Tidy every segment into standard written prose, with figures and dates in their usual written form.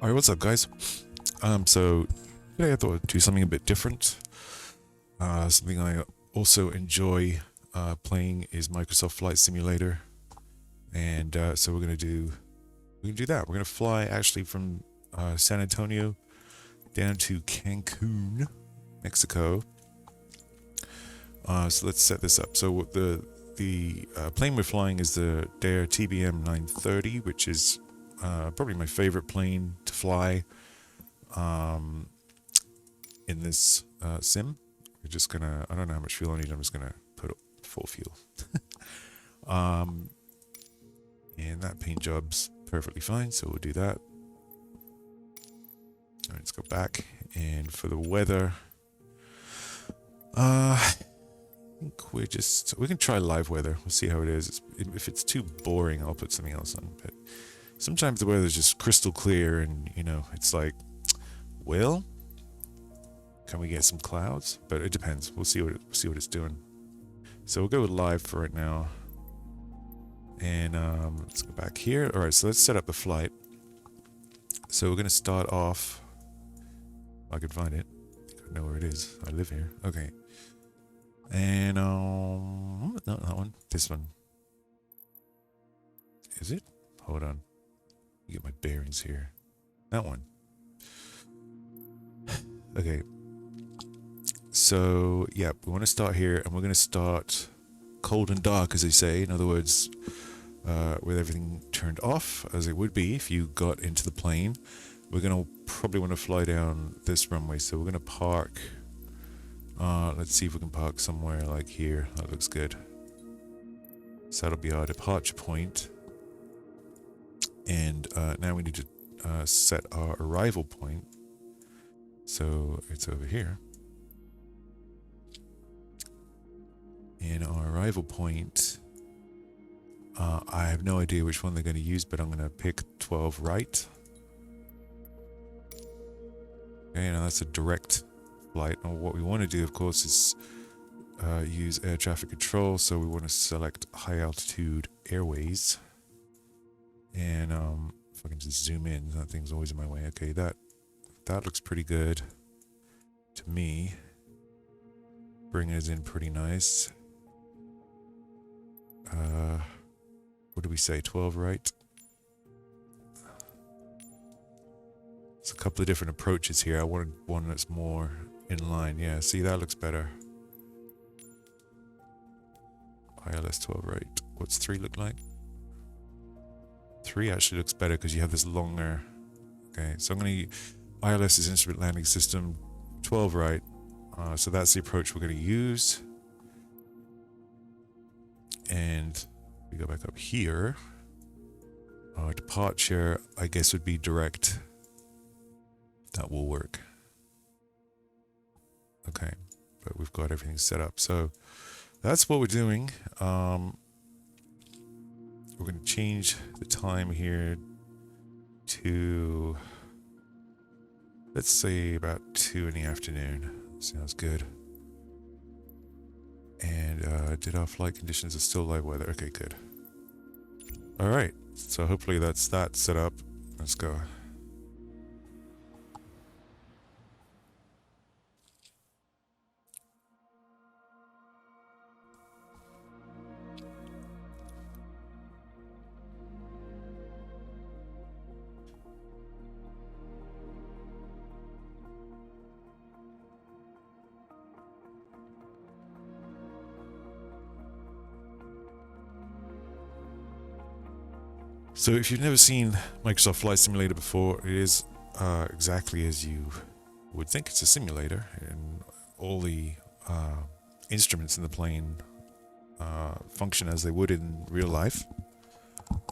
Alright, what's up guys? So today I thought I'd do something a bit different. Something I also enjoy playing is Microsoft Flight Simulator. And so we're gonna do that. We're gonna fly actually from San Antonio down to Cancun, Mexico. So let's set this up. So the plane we're flying is the Dare TBM930, which is probably my favorite plane to fly in this sim. We're just gonna, I don't know how much fuel I need, I'm just gonna put full fuel. And that paint job's perfectly fine, so we'll do that. Alright, let's go back. And for the weather, I think we can try live weather. We'll see how it is. If it's too boring, I'll put something else on. But sometimes the weather's just crystal clear, and you know, it's like, well, can we get some clouds? But it depends. We'll see what it's doing. So we'll go with live for it now. And let's go back here. All right, so let's set up the flight. So we're going to start off. I could find it. I know where it is. I live here. Okay. And not that one. This one. Is it? Hold on. Get my bearings here. That one. Okay. So yeah, we want to start here, and we're going to start cold and dark, as they say. In other words, with everything turned off, as it would be if you got into the plane. We're going to probably want to fly down this runway, so we're going to park. Let's see if we can park somewhere like here. That looks good. So that'll be our departure point. And now we need to set our arrival point. So it's over here. And our arrival point, I have no idea which one they're going to use, but I'm going to pick 12 right. Okay, now that's a direct flight. And what we want to do, of course, is use air traffic control. So we want to select high altitude airways. And if I can just zoom in, that thing's always in my way. Okay, that looks pretty good to me. Bringing us in pretty nice. What do we say? 12, right? There's a couple of different approaches here. I wanted one that's more in line. Yeah, see, that looks better. ILS 12, right? What's 3 look like? 3 actually looks better because you have this longer. Okay, so I'm going to ILS is instrument landing system 12, right? So that's the approach we're going to use. And we go back up here. Our departure, I guess, would be direct. That will work. Okay, but we've got everything set up. So that's what we're doing. We're going to change the time here to, let's say, about 2 in the afternoon. Sounds good. And did our flight conditions are still live weather? Okay, good. All right, so hopefully that's that set up. Let's go. So if you've never seen Microsoft Flight Simulator before, it is exactly as you would think. It's a simulator, and all the instruments in the plane function as they would in real life,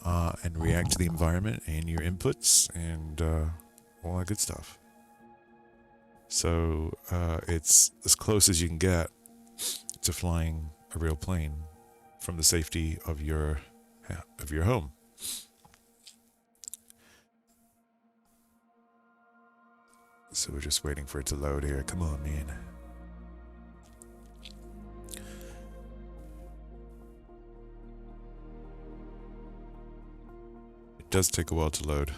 and react to the environment and your inputs and all that good stuff. So it's as close as you can get to flying a real plane from the safety of your home. So we're just waiting for it to load here. Come on, man. It does take a while to load.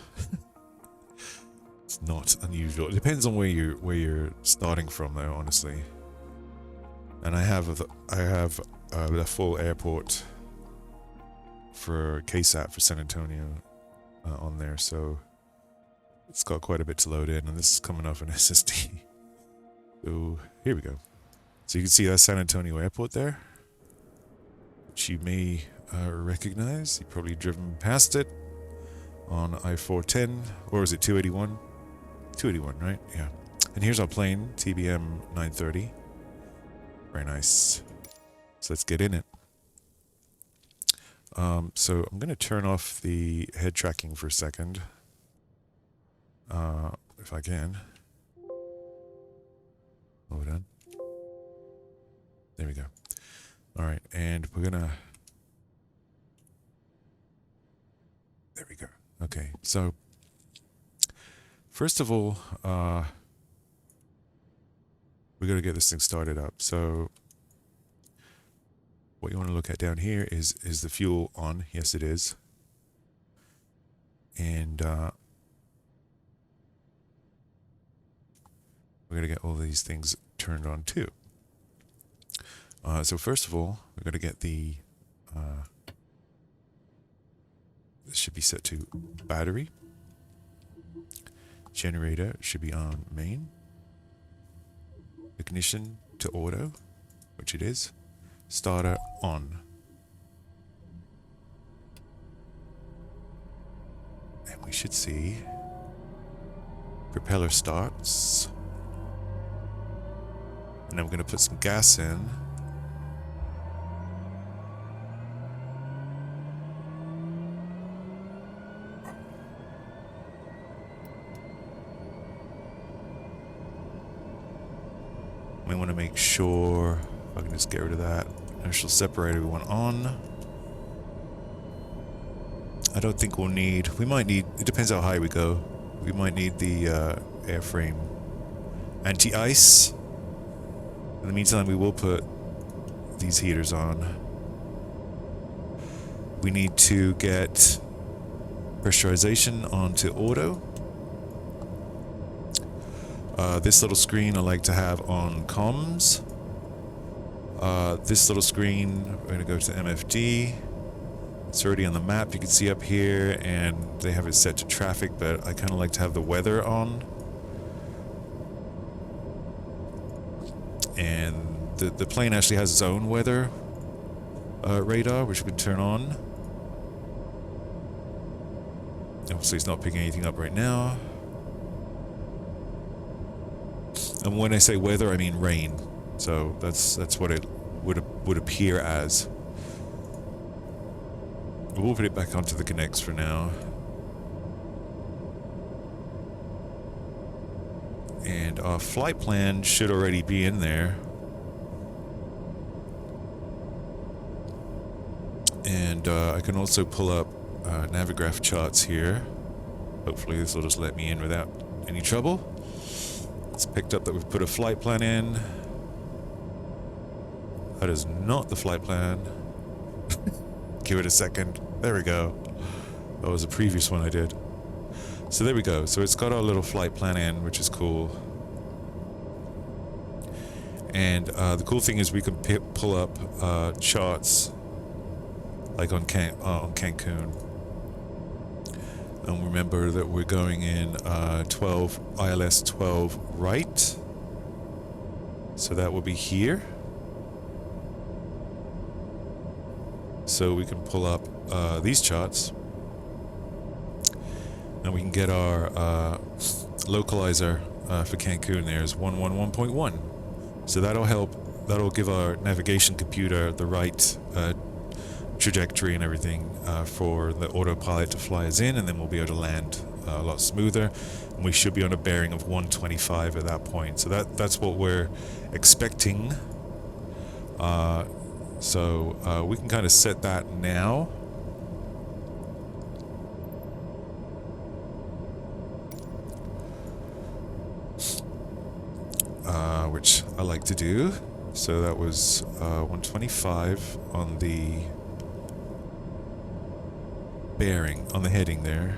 It's not unusual. It depends on where you're starting from, though, honestly. And I have the full airport for KSAT for San Antonio on there, so it's got quite a bit to load in, and this is coming off an SSD. So here we go. So you can see that San Antonio Airport there, which you may recognize. You've probably driven past it on I-410, or is it 281? 281, right? Yeah. And here's our plane, TBM930. Very nice. So let's get in it. So I'm going to turn off the head tracking for a second, if I can. Hold on. There we go. All right, and we're gonna. There we go. Okay, so first of all, we got to get this thing started up. So what you want to look at down here is the fuel on? Yes, it is. And we're going to get all these things turned on too. So first of all, we're going to get the, this should be set to battery. Generator should be on main. Ignition to auto, which it is. Starter on. And we should see propeller starts. And I'm going to put some gas in. We want to make sure I can just get rid of that. Inertial separator we want on. I don't think we'll need, we might need, it depends how high we go. We might need the airframe anti-ice. In the meantime, we will put these heaters on. We need to get pressurization onto auto. This little screen I like to have on comms. This little screen, we're going to go to MFD. It's already on the map, you can see up here, and they have it set to traffic, but I kind of like to have the weather on. And the plane actually has its own weather radar, which we can turn on. Obviously it's not picking anything up right now. And when I say weather, I mean rain. So that's what it would appear as. We'll put it back onto the connects for now. And our flight plan should already be in there. And I can also pull up Navigraph charts here. Hopefully this will just let me in without any trouble. It's picked up that we've put a flight plan in. That is not the flight plan. Give it a second. There we go. That was a previous one I did. So there we go. So it's got our little flight plan in, which is cool. And the cool thing is we can pull up charts like on Cancun. And remember that we're going in 12 ILS 12 right. So that will be here. So we can pull up these charts. And we can get our localizer for Cancun there is 111.1. So that'll help, that'll give our navigation computer the right trajectory and everything for the autopilot to fly us in, and then we'll be able to land a lot smoother. And we should be on a bearing of 125 at that point. So that's what we're expecting. So we can kind of set that now. Which I like to do. So that was 125 on the bearing, on the heading there,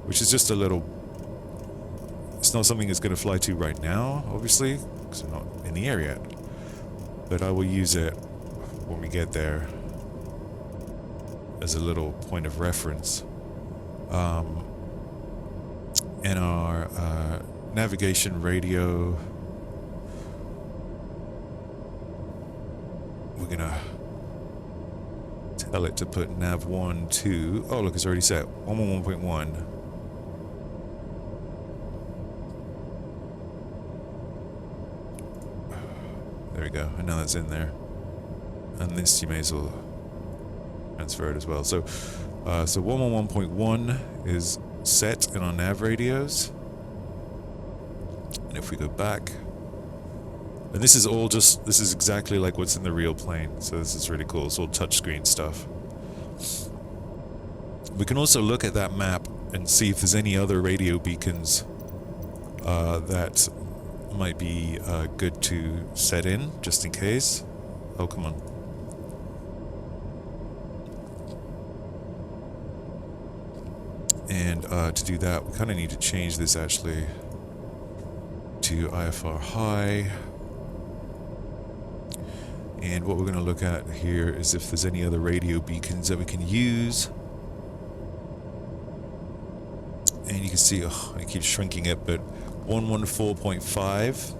which is just a little It's not something it's going to fly to right now, obviously, because we're not in the air yet. But I will use it when we get there as a little point of reference. In our navigation radio, we're gonna tell it to put nav1 to, oh look, it's already set 111.1. There we go, and now that's in there. And this you may as well transfer it as well. So 111.1 is set in our nav radios. And if we go back, and this is all just, this is exactly like what's in the real plane. So this is really cool. It's all touchscreen stuff. We can also look at that map and see if there's any other radio beacons that might be good to set in, just in case. Oh, come on. And to do that, we kind of need to change this actually to IFR high. And what we're going to look at here is if there's any other radio beacons that we can use. And you can see, oh, I keep shrinking it, but 114.5.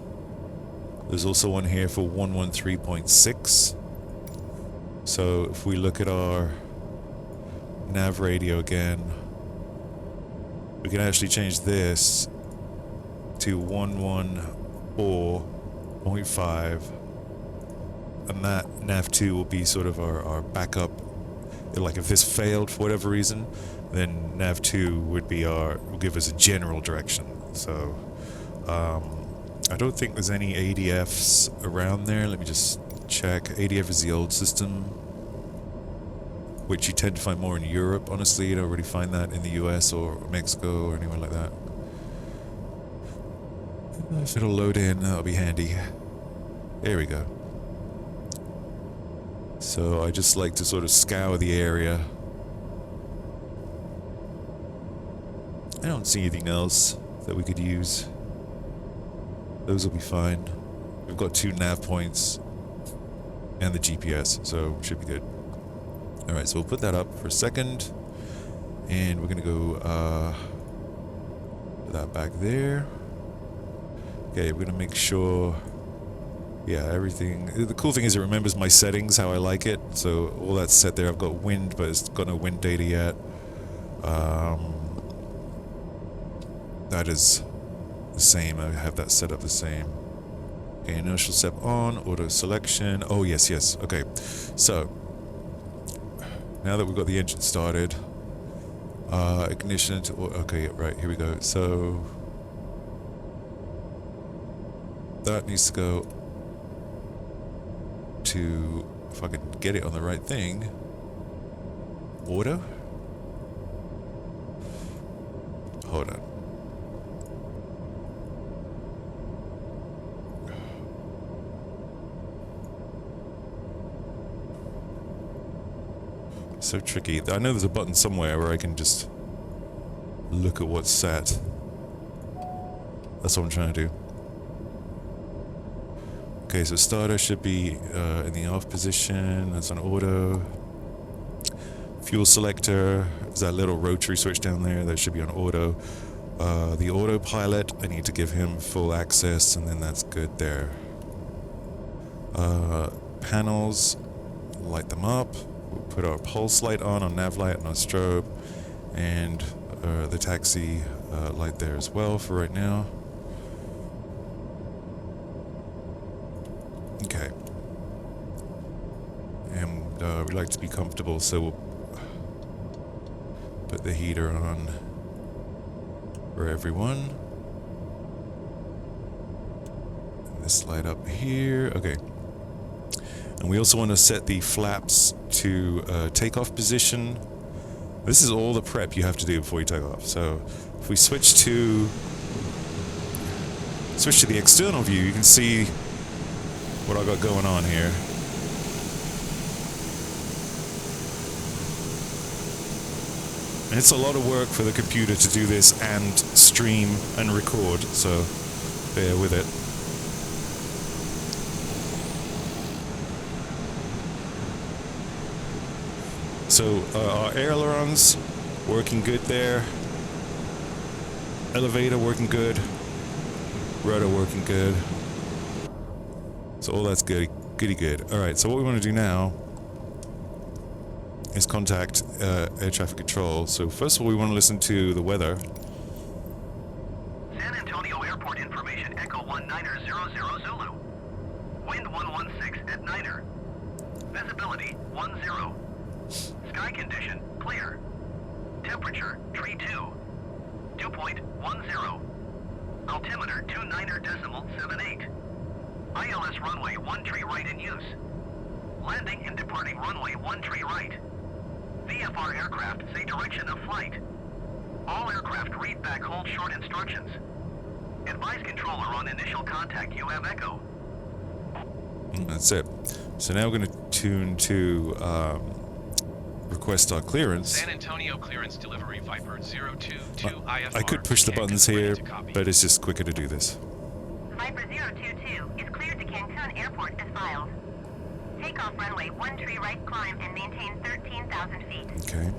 There's also one here for 113.6. So if we look at our nav radio again, we can actually change this to 114.5, and that nav2 will be sort of our backup. Like if this failed for whatever reason, then nav2 would be will give us a general direction. So I don't think there's any ADFs around there. Let me just check. ADF is the old system, which you tend to find more in Europe. Honestly, you don't really find that in the US or Mexico or anywhere like that. If it'll load in, that'll be handy. There we go. So I just like to sort of scour the area. I don't see anything else that we could use. Those will be fine. We've got 2 nav points and the GPS, so we should be good. Alright, so we'll put that up for a second, and we're gonna go put that back there. Okay, we're gonna make sure, yeah, everything. The cool thing is it remembers my settings how I like it, so all that's set there. I've got wind, but it's got no wind data yet. That is the same. I have that set up the same. Okay, inertial step on, auto selection. Oh yes, yes. Okay, so now that we've got the engine started, ignition to, okay, right, here we go. So that needs to go to, if I can get it on the right thing, auto. Hold on. So tricky. I know there's a button somewhere where I can just look at what's set. That's what I'm trying to do. Okay, so starter should be in the off position. That's on auto. Fuel selector is that little rotary switch down there. That should be on auto. The autopilot, I need to give him full access, and then that's good there. Panels, light them up. We'll put our pulse light on nav light, and our strobe, and the taxi light there as well for right now. Okay. And we like to be comfortable, so we'll put the heater on for everyone. And this light up here. Okay. And we also want to set the flaps to takeoff position. This is all the prep you have to do before you take off. So if we switch to the external view, you can see what I got going on here. And it's a lot of work for the computer to do this and stream and record, so bear with it. So our ailerons working good there. Elevator working good. Rudder working good. So all that's good, goody good. Alright, so what we want to do now is contact air traffic control. So first of all, we want to listen to the weather. San Antonio Airport information, Echo 1900 Zulu. Wind 116 at Niner. Visibility 10. Sky condition, clear. Temperature, tree 2. Dew point 10. Altimeter 29.78. ILS runway 1 tree right in use. Landing and departing runway 1 tree right. VFR aircraft say direction of flight. All aircraft read back hold short instructions. Advise controller on initial contact. You have Echo. That's it. So now we're going to tune to request our clearance. San Antonio clearance delivery Viper 022 IFR. I could push the buttons here, but it's just quicker to do this. Viper 022 is cleared to Cancun Airport as filed. Takeoff runway 1 tree right climb and maintain 13,000 feet. Okay.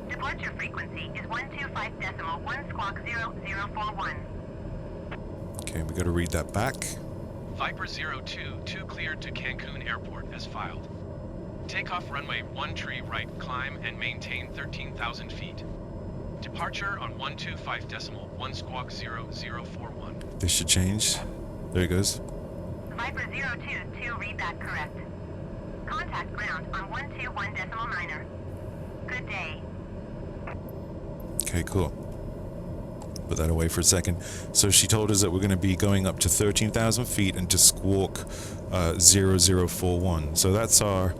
Departure frequency is 125.1 squawk 0041. Okay, we got to read that back. Viper 022 cleared to Cancun Airport as filed. Takeoff runway 1 tree right climb and maintain 13,000 feet. Departure on 125.1 squawk 0041. This should change. There it goes. Viper 022 read that correct. Contact ground on 121.9. Good day. Okay, cool. Put that away for a second. So she told us that we're going to be going up to 13,000 feet and to squawk 0041. So that's our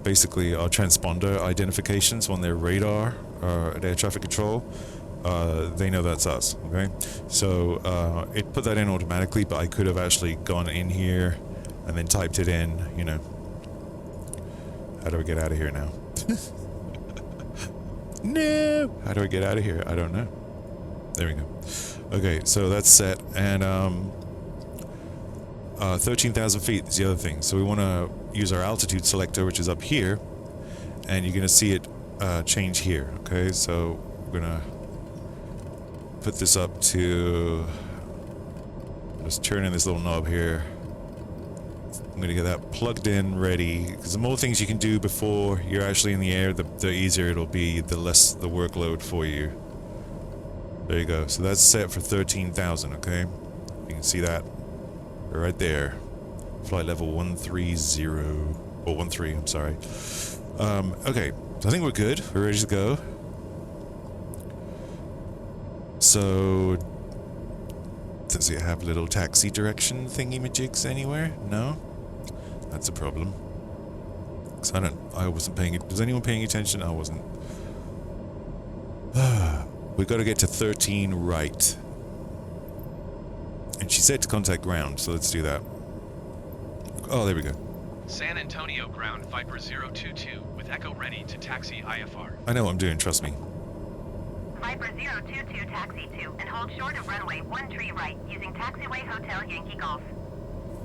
basically our transponder identifications on their radar at air traffic control. They know that's us. Okay, so it put that in automatically, but I could have actually gone in here and then typed it in. You know, how do I get out of here now? No, how do I get out of here? I don't know. There we go. Okay, so that's set, and 13,000 feet is the other thing. So we want to use our altitude selector, which is up here, and you're going to see it change here. Okay, so we're going to put this up to, just turn in this little knob here. I'm going to get that plugged in, ready, because the more things you can do before you're actually in the air, the easier it'll be, the less the workload for you. There you go. So that's set for 13,000, okay? You can see that right there. Flight level 130, or 13, I'm sorry. Okay, so I think we're good. We're ready to go. So, does it have little taxi direction thingy-majigs anywhere? No? That's a problem. Because I wasn't paying it. Was anyone paying attention? I wasn't. We've got to get to 13 right. And she said to contact ground, so let's do that. Oh, there we go. San Antonio ground Viper 022 with Echo ready to taxi IFR. I know what I'm doing, trust me. Viper 022 taxi 2 and hold short of runway 1 tree right using taxiway Hotel Yankee Golf.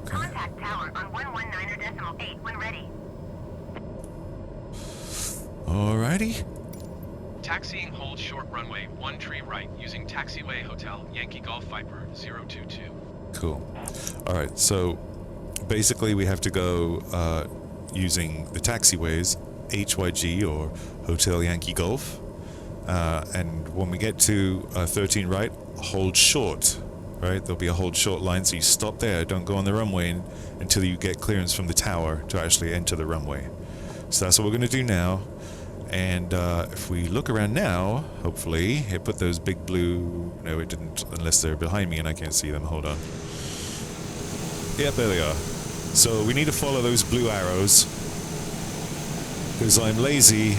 Okay. Contact tower on 119.8 when ready. Alrighty. Taxiing hold short runway 1 tree right using taxiway Hotel Yankee Golf Viper 022. Cool. Alright, so basically we have to go using the taxiways, HYG or Hotel Yankee Golf. And when we get to 13 right, hold short, right? There'll be a hold short line, so you stop there. Don't go on the runway until you get clearance from the tower to actually enter the runway. So that's what we're going to do now. And if we look around now, hopefully, it put those big blue... No, it didn't, unless they're behind me and I can't see them. Hold on. Yep, there they are. So we need to follow those blue arrows, because I'm lazy.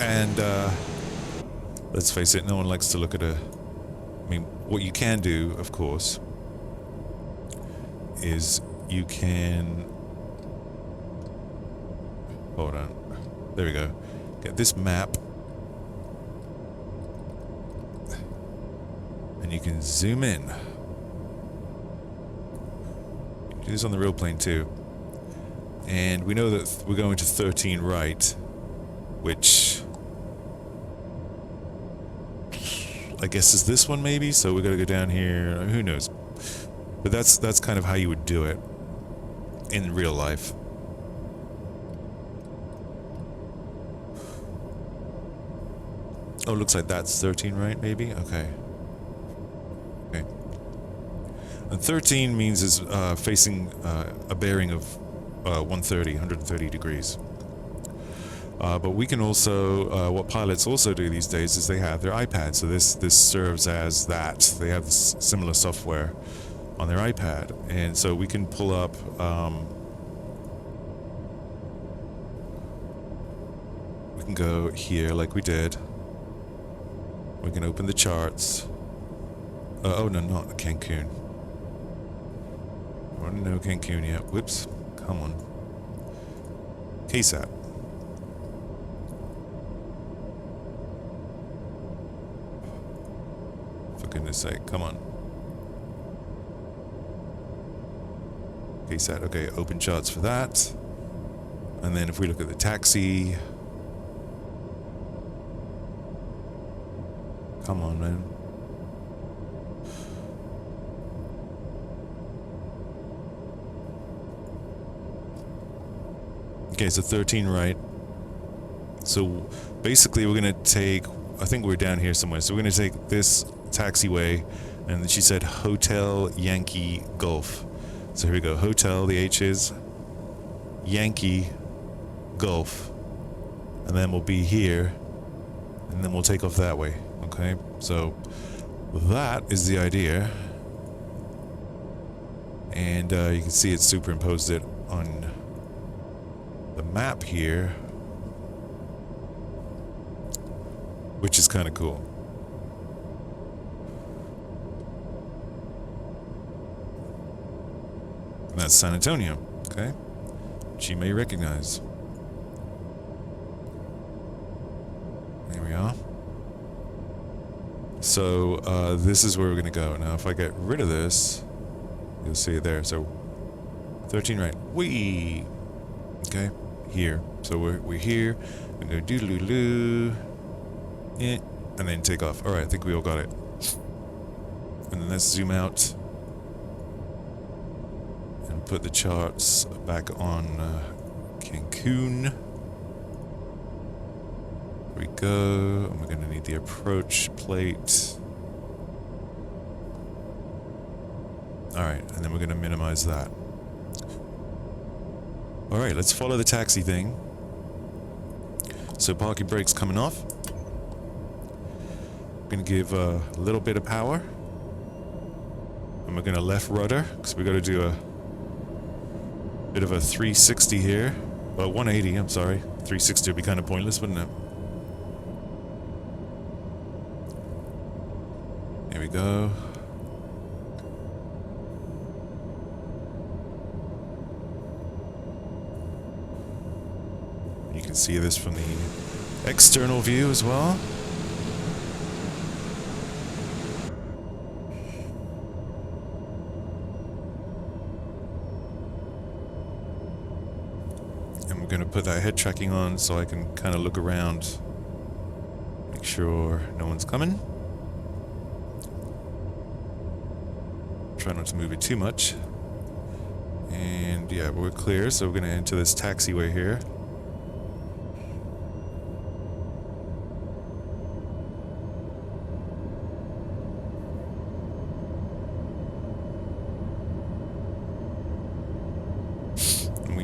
And let's face it, no one likes to look at a... I mean, what you can do, of course, is you can... Hold on. There we go. get this map. And you can zoom in. You can do this on the real plane too. And we know that we're going to 13 right, which I guess is this one maybe, so we gotta go down here, who knows. But that's kind of how you would do it in real life. Oh, looks like that's 13 right, maybe? Okay. Okay. And 13 means is facing a bearing of 130 degrees. But we can also, what pilots also do these days is they have their iPad. So this serves as that. They have this similar software on their iPad. And so we can pull up, we can go here like we did. We can open the charts. Oh no, not Cancun. I don't know Cancun yet. Whoops. Come on. KSAT. For goodness sake, come on. KSAT, okay, open charts for that. And then if we look at the taxi. Come on, man. Okay, so 13 right. So basically we're going to take, I think we're down here somewhere. So we're going to take this taxiway, and she said Hotel Yankee Golf. So here we go. Hotel, the H is Yankee Golf. And then we'll be here, and then we'll take off that way. Okay, so that is the idea. And you can see it superimposed it on the map here, which is kind of cool. And that's San Antonio, okay? Which you may recognize. There we are. So this is where we're gonna go. Now if I get rid of this, you'll see it there. So 13 right. Whee! Okay, here. So we're here. We go doo-doo-doo, and then take off. All right, I think we all got it. And then let's zoom out and put the charts back on Cancun. Here we go. And we're going to need the approach plate. All right, and then we're going to minimize that. All right, let's follow the taxi thing. So parking brake's coming off. Gonna give a little bit of power. And we're gonna left rudder, because we gotta do a bit of a 360 here. Well, 180, I'm sorry. 360 would be kind of pointless, wouldn't it? Here we go. You can see this from the external view as well. And we're going to put that head tracking on so I can kind of look around, make sure no one's coming. Try not to move it too much. And yeah, we're clear, so we're going to enter this taxiway here.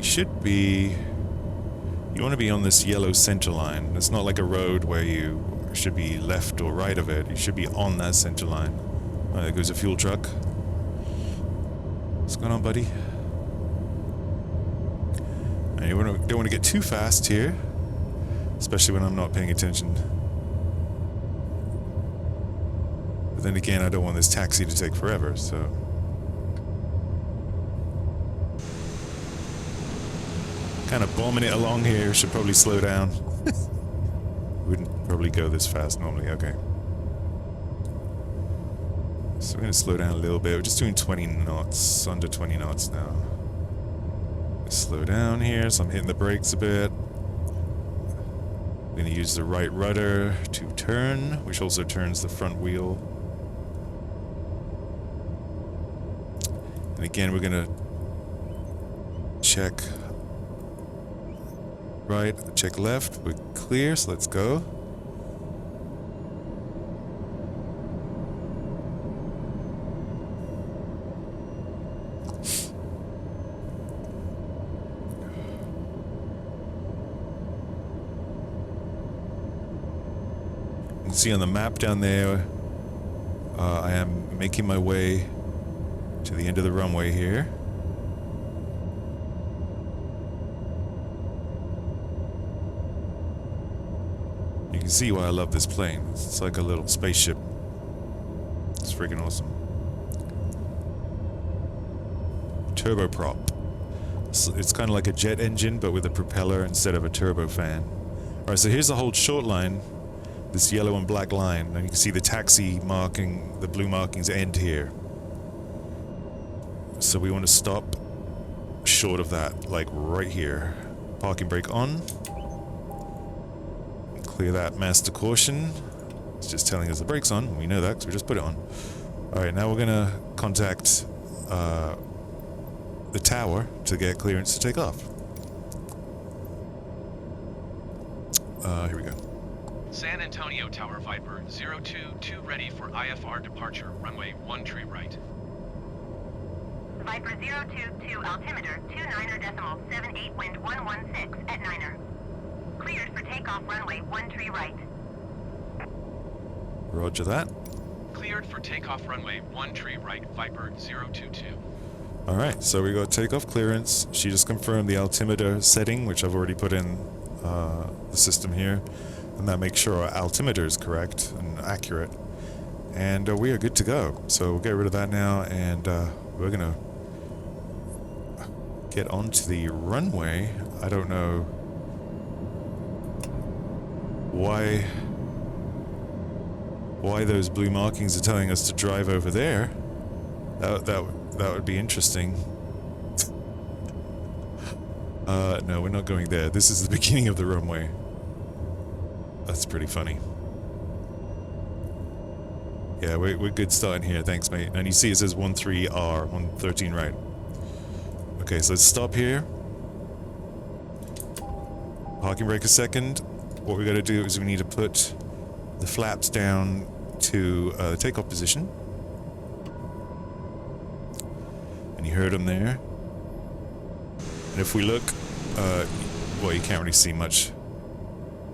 Should be, you want to be on this yellow center line. It's not like a road where you should be left or right of it. You should be on that center line. Oh, there goes a fuel truck. What's going on, buddy? And you don't want to get too fast here, especially when I'm not paying attention. But then again, I don't want this taxi to take forever, so. Kind of bombing it along here, should probably slow down. Wouldn't probably go this fast normally. Okay. So we're going to slow down a little bit. We're just doing 20 knots, under 20 knots now. Slow down here, so I'm hitting the brakes a bit. I'm going to use the right rudder to turn, which also turns the front wheel. And again, we're going to check right, check left. We're clear, so let's go. You can see on the map down there, I am making my way to the end of the runway here. You can see why I love this plane. It's like a little spaceship. It's freaking awesome. Turboprop. It's kind of like a jet engine, but with a propeller instead of a turbofan. Alright, so here's the whole short line. This yellow and black line. And you can see the taxi marking, the blue markings end here. So we want to stop short of that, like right here. Parking brake on. Clear that master caution. It's just telling us the brake's on. We know that because we just put it on. Alright, now we're going to contact the tower to get clearance to take off. Here we go. San Antonio Tower Viper 022 ready for IFR departure, runway 13 right. Viper 022 altimeter 29er.78 wind 116 at 9er. Cleared for takeoff runway 13 right. Roger that. Cleared for takeoff runway 13 right, Viper 022. Alright, so we got takeoff clearance. She just confirmed the altimeter setting, which I've already put in the system here. And that makes sure our altimeter is correct and accurate. And we are good to go. So we'll get rid of that now, and we're going to get onto the runway. I don't know why those blue markings are telling us to drive over there. That would be interesting. No, we're not going there. This is the beginning of the runway. That's pretty funny. Yeah, we're good starting here. Thanks, mate. And you see it says 13R, 113 right. Okay, so let's stop here. Parking brake a second. What we got to do is we need to put the flaps down to the takeoff position. And you heard them there. And if we look, well, you can't really see much,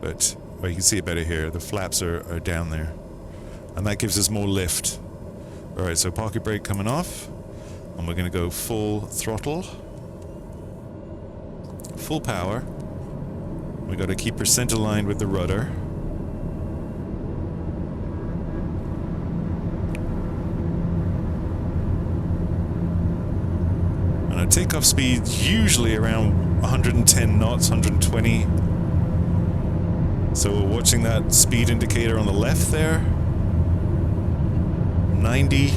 but well, you can see it better here. The flaps are down there, and that gives us more lift. All right, so parking brake coming off, and we're going to go full throttle, full power. We got to keep her center line with the rudder. And our takeoff speed usually around 110 knots, 120. So we're watching that speed indicator on the left there. 90.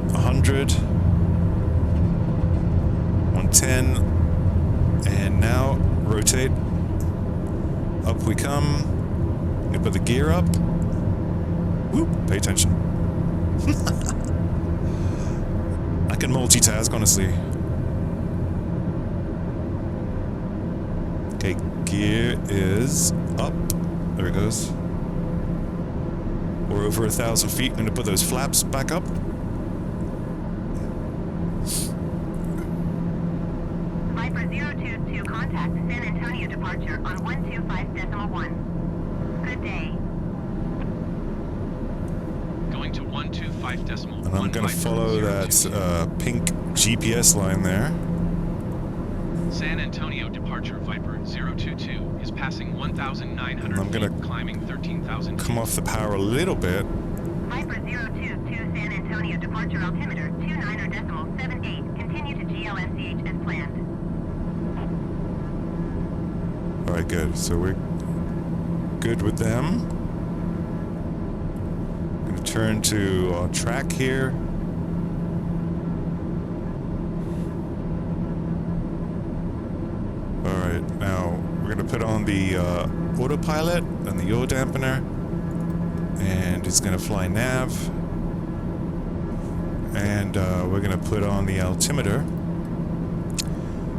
100. 110. And now rotate. Up we come. I'm gonna put the gear up. Whoop, pay attention. I can multitask, honestly. Okay, gear is up. There it goes. We're over 1,000 feet. I'm going to put those flaps back up. Viper 022 contact San Antonio departure on 125.1. Good day. Going to 125.1. And I'm going to follow that pink GPS line there. San Antonio departure Viper 022 is passing 1,900 I'm gonna feet, climbing 13,000 come off the power a little bit. Viper 022 San Antonio departure altimeter 29er.78. Continue to GLSCH as planned. Alright, good. So we're good with them. Gonna turn to our track here. Alright, now we're gonna put on the autopilot and the yaw dampener. And it's gonna fly nav. And we're gonna put on the altimeter.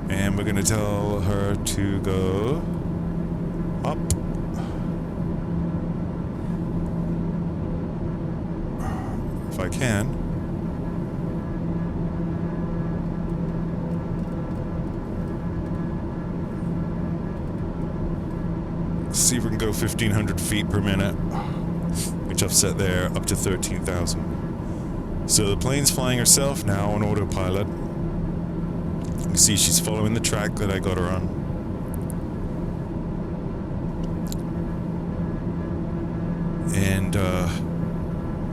And we're gonna tell her to go up. If I can. See if we can go 1,500 feet per minute, which I've set there up to 13,000. So the plane's flying herself now on autopilot. You can see she's following the track that I got her on. And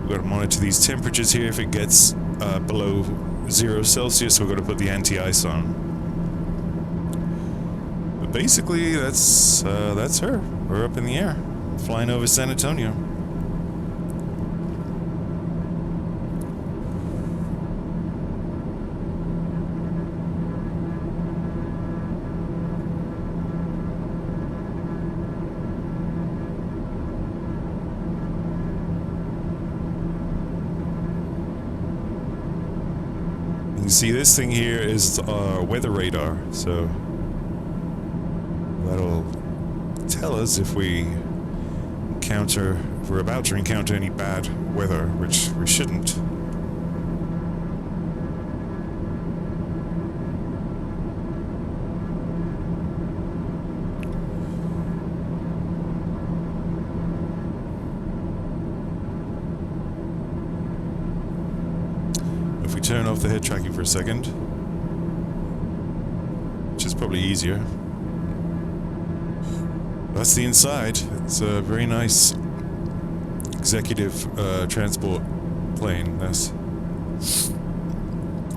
we've got to monitor these temperatures here. If it gets below 0 Celsius, we're going to put the anti-ice on. But basically, that's her. We're up in the air, flying over San Antonio. You can see this thing here is our weather radar, so that'll tell us if we're about to encounter any bad weather, which we shouldn't. If we turn off the head tracking for a second, which is probably easier. That's the inside. It's a very nice executive transport plane. That's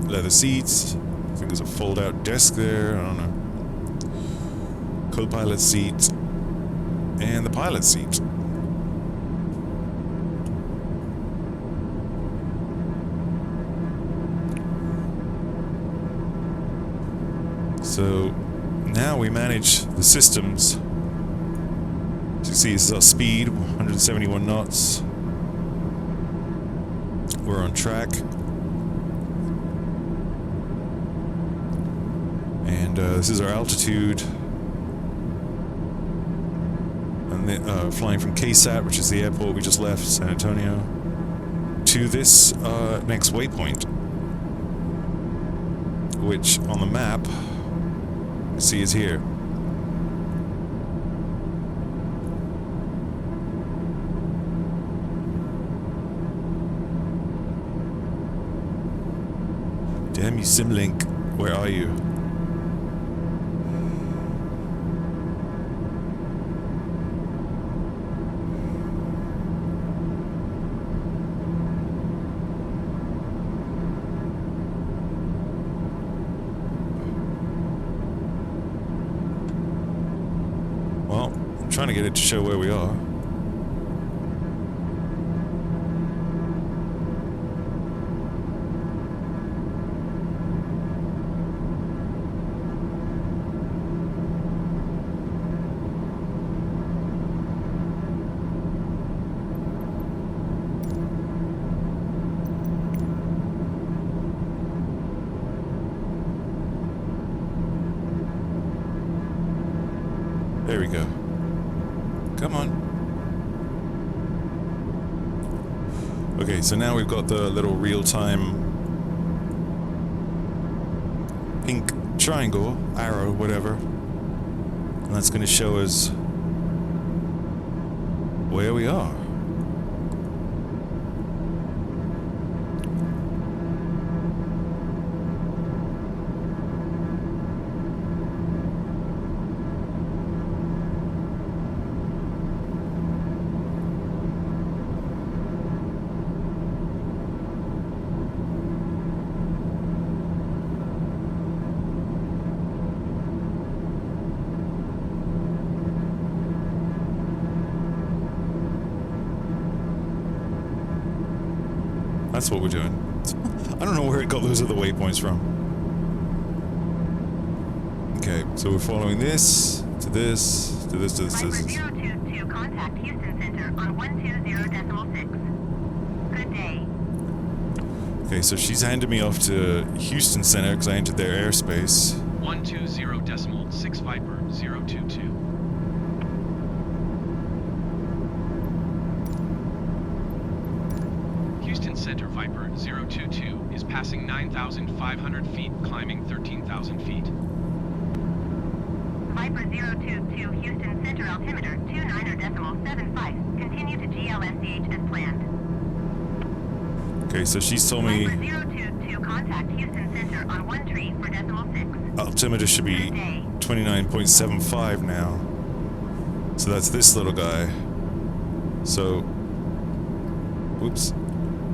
leather seats. I think there's a fold-out desk there. I don't know. Co-pilot seat and the pilot seat. So now we manage the systems. As you see, this is our speed, 171 knots. We're on track. And this is our altitude. And flying from KSAT, which is the airport we just left, San Antonio, to this next waypoint, which on the map, you see is here. Damn you, Simlink, where are you? Well, I'm trying to get it to show where we are. There we go. Come on. Okay, so now we've got the little real-time pink triangle, arrow, whatever. And that's going to show us where we are. That's what we're doing. I don't know where it got those other waypoints from. Okay, so we're following this, to this, to this, to this, to Viper this. 022, contact Houston Center on 120.6. Good day. Okay, so she's handed me off to Houston Center because I entered their airspace. 120.6 Viper 022. Houston Center Viper 022 is passing 9,500 feet, climbing 13,000 feet. Viper 022, Houston Center altimeter 29.75. Continue to GLSDH as planned. Okay, so she's told me Viper 022, contact Houston Center on 1 tree for decimal 6. altimeter should be Good day. 29.75 now. So that's this little guy. So, whoops,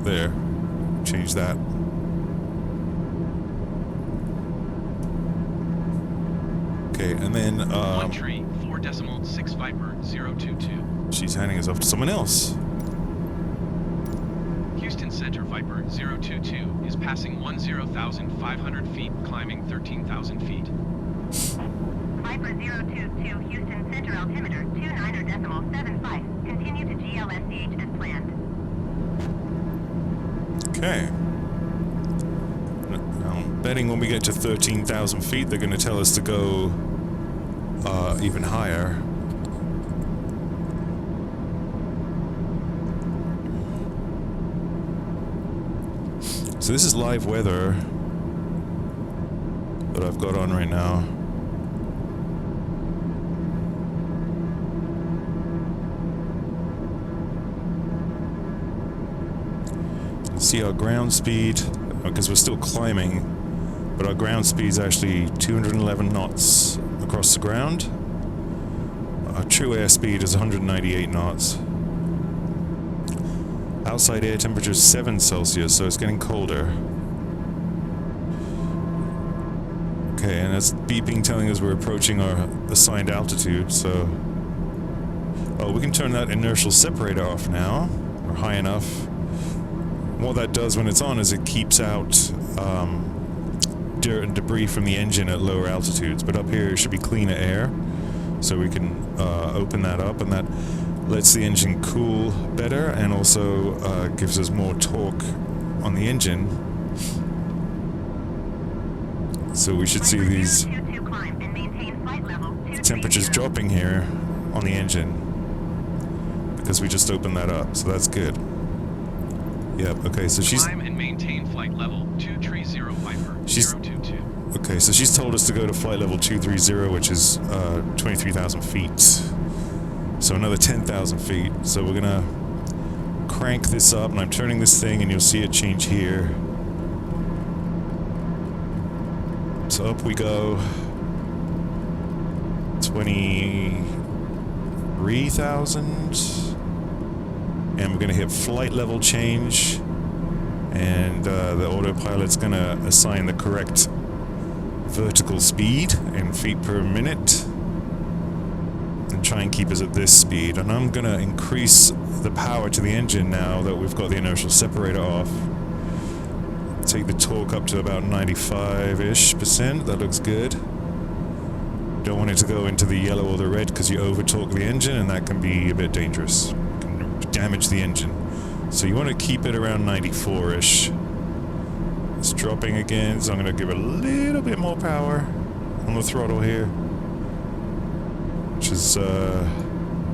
there, change that. Okay, and then 1 tree 4.6 Viper 022. she's handing us off to someone else. Houston Center Viper 022 is passing 10,500 feet, climbing 13,000 feet. Viper 022, Houston Center altimeter 29.75. Continue to GLSDH as planned. Okay. Now, I'm betting when we get to 13,000 feet, they're going to tell us to go even higher. So this is live weather that I've got on right now. See our ground speed, because we're still climbing, but our ground speed is actually 211 knots across the ground. Our true airspeed is 198 knots. Outside air temperature is 7 Celsius, so it's getting colder. Okay, and it's beeping telling us we're approaching our assigned altitude, so... Oh, we can turn that inertial separator off now. We're high enough. What that does when it's on is it keeps out dirt and debris from the engine at lower altitudes, but up here it should be cleaner air, so we can open that up, and that lets the engine cool better and also gives us more torque on the engine. So we should see these temperatures dropping here on the engine because we just opened that up, so that's good. Yep, okay, so she's... Climb and maintain flight level 230 Viper 022. Okay, so she's told us to go to flight level 230, which is 23,000 feet. So another 10,000 feet. So we're gonna crank this up, and I'm turning this thing, and you'll see it change here. So up we go. 23,000. And we're going to hit flight level change, and the autopilot's going to assign the correct vertical speed in feet per minute and try and keep us at this speed. And I'm going to increase the power to the engine now that we've got the inertial separator off. Take the torque up to about 95-ish%. That looks good. Don't want it to go into the yellow or the red because you over-torque the engine, and that can be a bit dangerous. Damage the engine. So you want to keep it around 94-ish. It's dropping again, so I'm going to give it a little bit more power on the throttle here, which is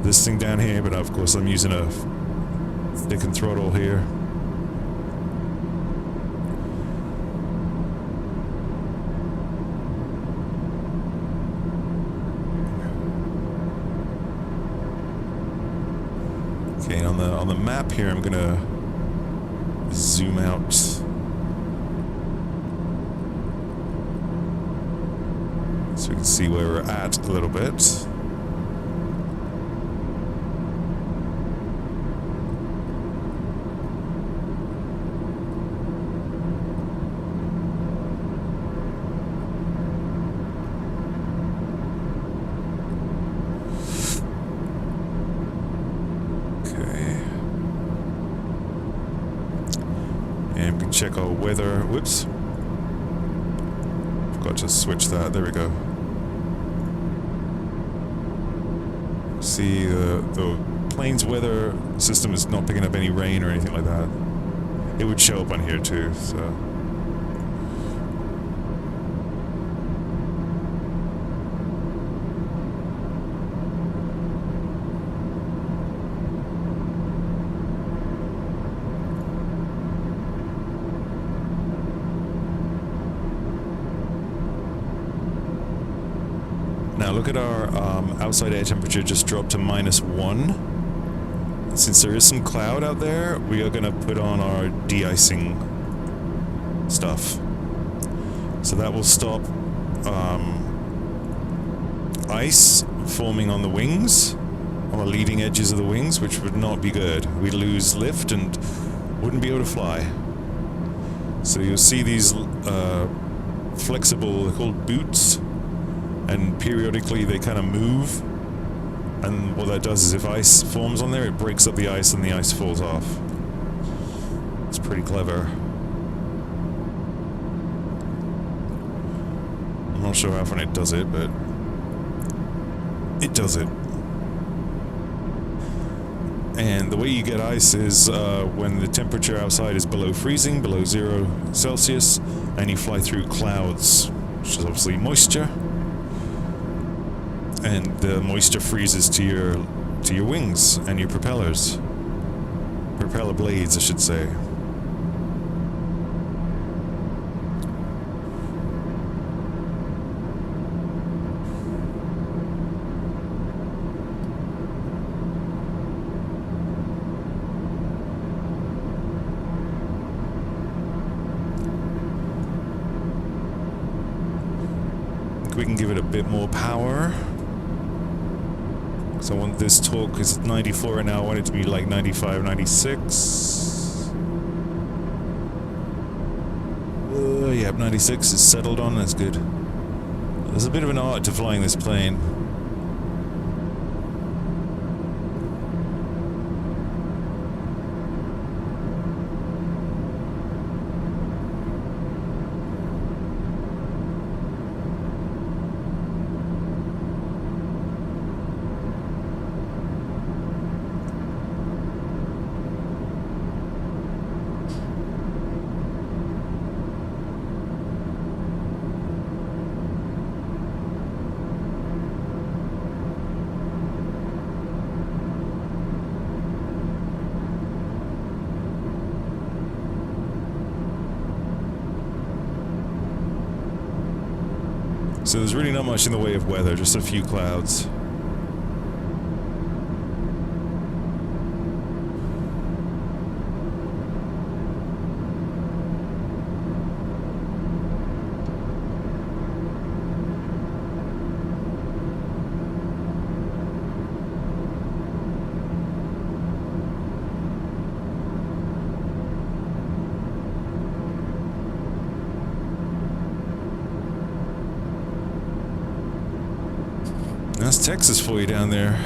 this thing down here, but of course I'm using a thickened throttle here. Okay, on the map here, I'm gonna zoom out. So we can see where we're at a little bit. check our weather. Whoops. Forgot to switch that. There we go. See, the plane's weather system is not picking up any rain or anything like that. It would show up on here too, so... Now look at our outside air temperature just dropped to -1. Since there is some cloud out there, we are going to put on our de-icing stuff. So that will stop ice forming on the wings, on the leading edges of the wings, which would not be good. We'd lose lift and wouldn't be able to fly. So you'll see these flexible, they're called boots, and periodically they kind of move, and what that does is if ice forms on there, it breaks up the ice and the ice falls off. It's pretty clever. I'm not sure how often it does it, but it does it. And the way you get ice is when the temperature outside is below freezing, below 0 Celsius, and you fly through clouds, which is obviously moisture. And the moisture freezes to your wings and your propellers. Propeller blades, I should say. We can give it a bit more power. So I want this torque, because it's 94 right now, I want it to be like 95, 96. Yeah, 96 is settled on, that's good. There's a bit of an art to flying this plane. So there's really not much in the way of weather, just a few clouds. That's Texas for you down there.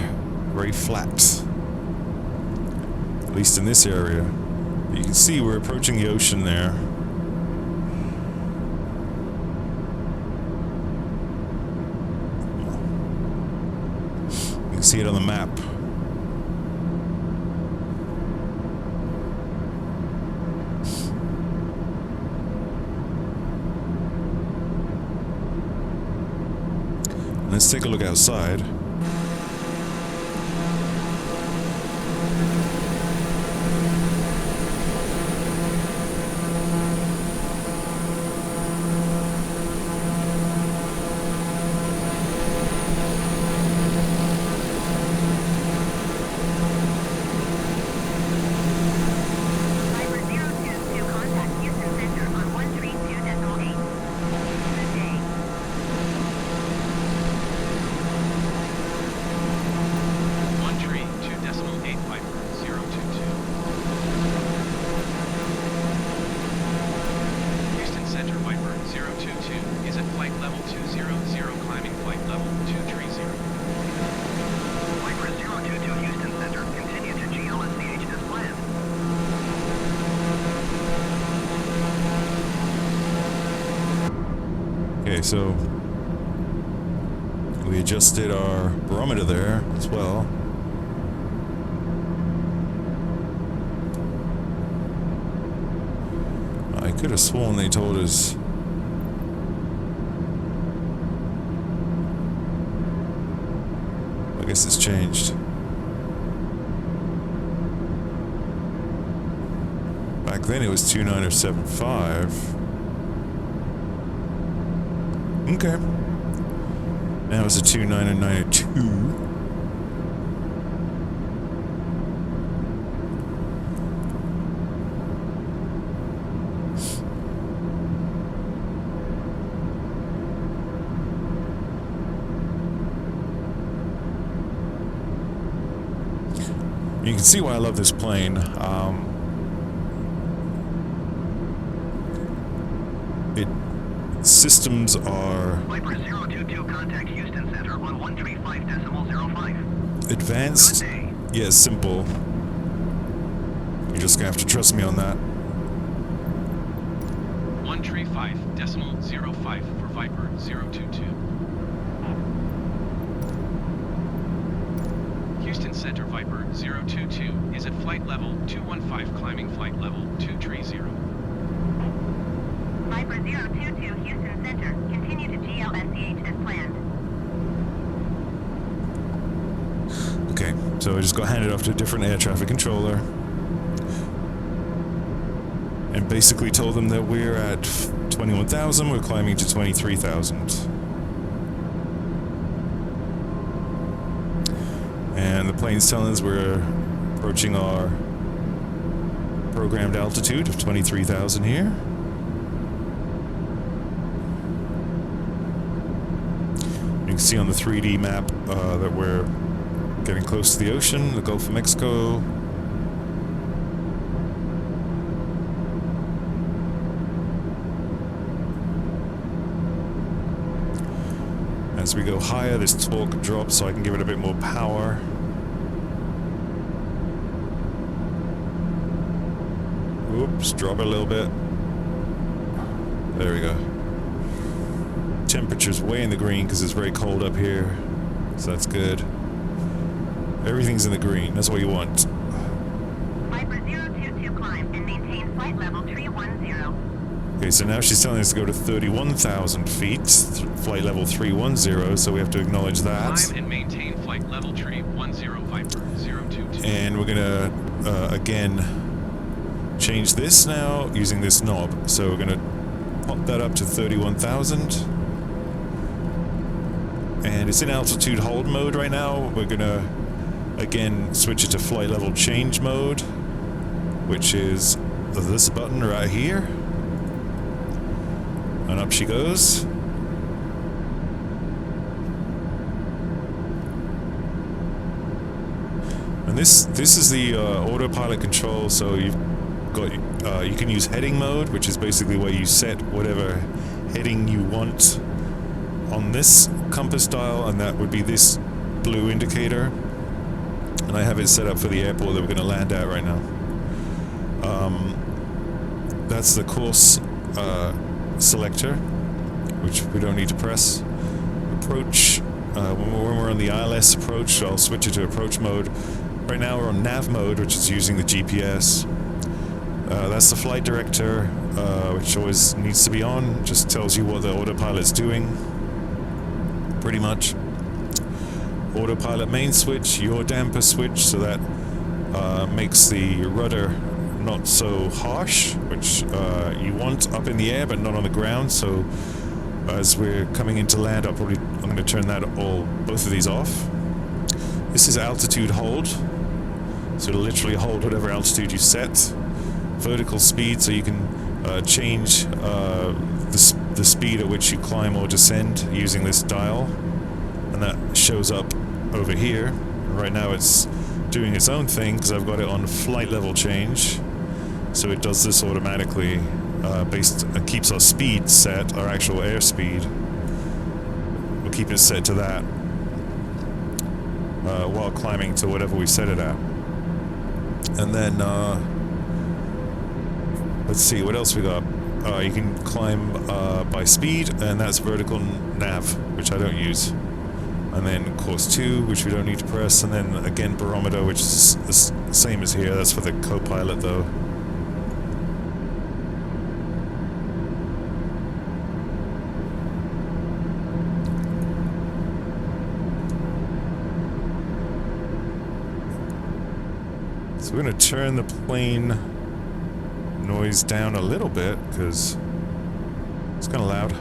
Very flat. At least in this area. You can see we're approaching the ocean there. You can see it on the map. Let's take a look outside. Okay, so we adjusted our barometer there as well. I could have sworn they told us. I guess it's changed. Back then it was 29075. Okay. Now it's a 29092. You can see why I love this plane. Systems are Viper 022, contact Houston Center on 135.05. advanced. Good day. Yeah, simple. You're just gonna have to trust me on that. 135.05 for Viper 022. Houston Center Viper 022 is at flight level 215, climbing flight level 230. Viper 022 Houston Center, continue to GLSCH as planned. Okay, so I just got handed off to a different air traffic controller and basically told them that we're at 21,000, we're climbing to 23,000. And the plane's telling us we're approaching our programmed altitude of 23,000 here. You can see on the 3D map that we're getting close to the ocean, the Gulf of Mexico. As we go higher, this torque drops so I can give it a bit more power. Oops, drop it a little bit. There we go. Temperature's way in the green because it's very cold up here, so that's good. Everything's in the green. That's what you want. Viper 022 climb and maintain flight level 310. Okay, so now she's telling us to go to 31,000 feet, flight level 310, so we have to acknowledge that. Climb and maintain flight level 310 Viper 022. And we're gonna, again, change this now using this knob. So we're gonna pop that up to 31,000. And it's in altitude hold mode right now. We're gonna, again, switch it to flight level change mode, which is this button right here. And up she goes. And this is the autopilot control. So you've got you can use heading mode, which is basically where you set whatever heading you want on this compass dial, and that would be this blue indicator. And I have it set up for the airport that we're going to land at right now. That's the course selector, which we don't need to press. Approach, when we're on the ILS approach, I'll switch it to approach mode. Right now we're on nav mode, which is using the GPS. That's the flight director, which always needs to be on. Just tells you what the autopilot's doing, pretty much. Autopilot main switch, yaw damper switch, so that makes the rudder not so harsh, which you want up in the air but not on the ground. So as we're coming into land, I'm going to turn both of these off. This is altitude hold, so it'll literally hold whatever altitude you set. Vertical speed, so you can change the speed at which you climb or descend using this dial, and that shows up over here. Right now it's doing its own thing because I've got it on flight level change, so it does this automatically. Keeps our speed set, our actual airspeed. We'll keep it set to that while climbing to whatever we set it at. And then let's see what else we got. you can climb by speed, and that's vertical nav, which I don't use. And then course 2, which we don't need to press, and then again barometer, which is the same as here. That's for the co-pilot though. So we're going to turn the plane noise down a little bit because it's kind of loud.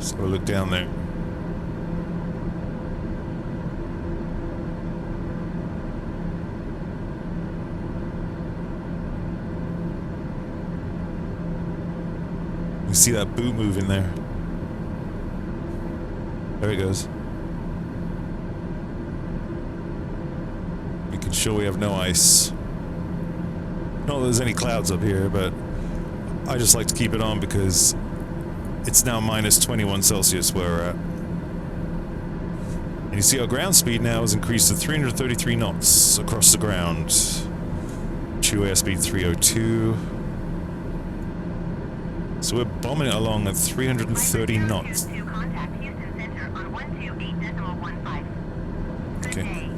So we'll look down there. You see that boot move in there? There it goes. Making sure we have no ice. Not that there's any clouds up here, but I just like to keep it on because it's now minus 21 Celsius where we're at. And you see our ground speed now is increased to 333 knots across the ground. True airspeed 302. So we're bombing it along at 330 knots. Okay.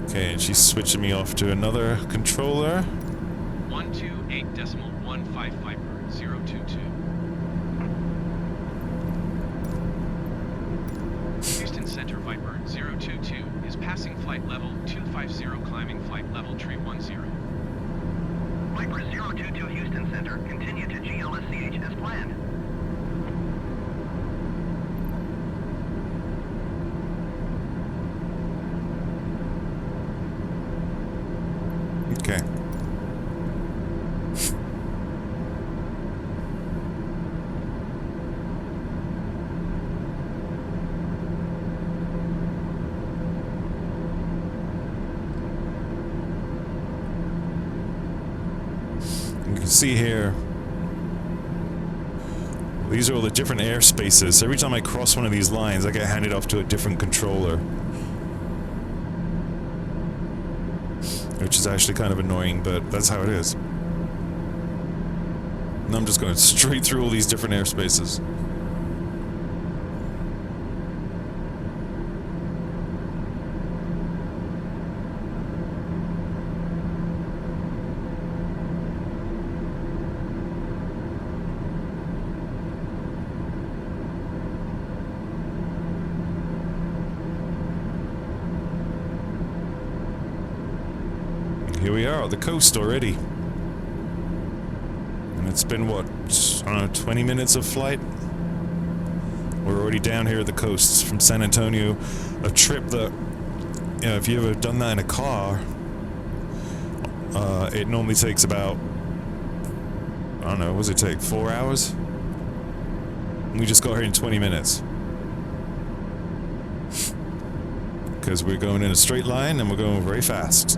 Okay, and she's switching me off to another controller. 128.15 Viper 022. Houston Center Viper 022 is passing flight level 250, climbing flight level tree 10. Viper 022 Houston Center, continue to GLSCH as planned. Okay. You can see here, these are all the different airspaces. So every time I cross one of these lines, I get handed off to a different controller. Which is actually kind of annoying, but that's how it is. And I'm just going straight through all these different airspaces. Here we are at the coast already. And it's been, what, I don't know, 20 minutes of flight? We're already down here at the coast from San Antonio. A trip that, you know, if you ever done that in a car, it normally takes about, I don't know, what does it take, 4 hours? And we just got here in 20 minutes. Because we're going in a straight line and we're going very fast.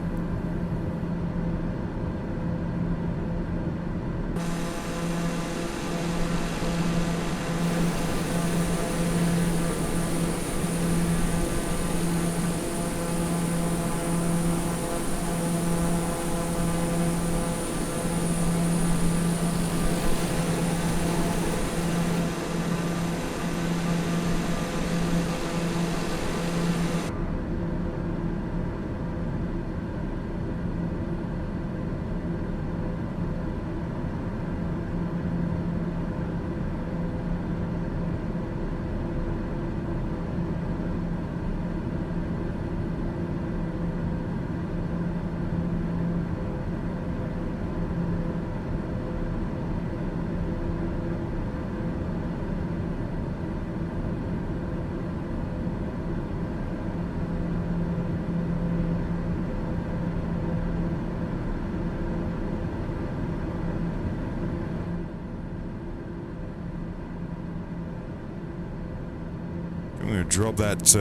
I'm going to drop that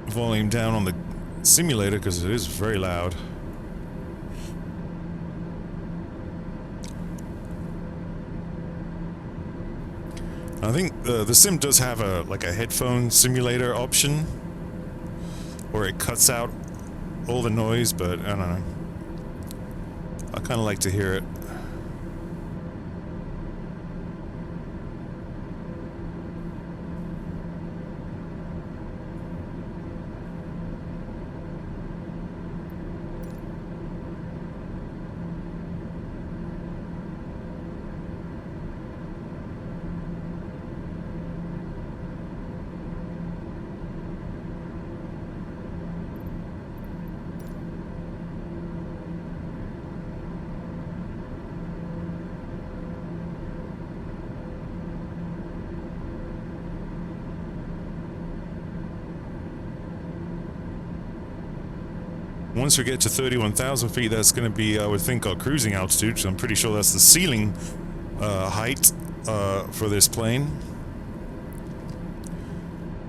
volume down on the simulator because it is very loud. I think the sim does have a headphone simulator option, where it cuts out all the noise, but I don't know. I kind of like to hear it. Once we get to 31,000 feet, that's going to be, I would think, our cruising altitude. So I'm pretty sure that's the ceiling height for this plane.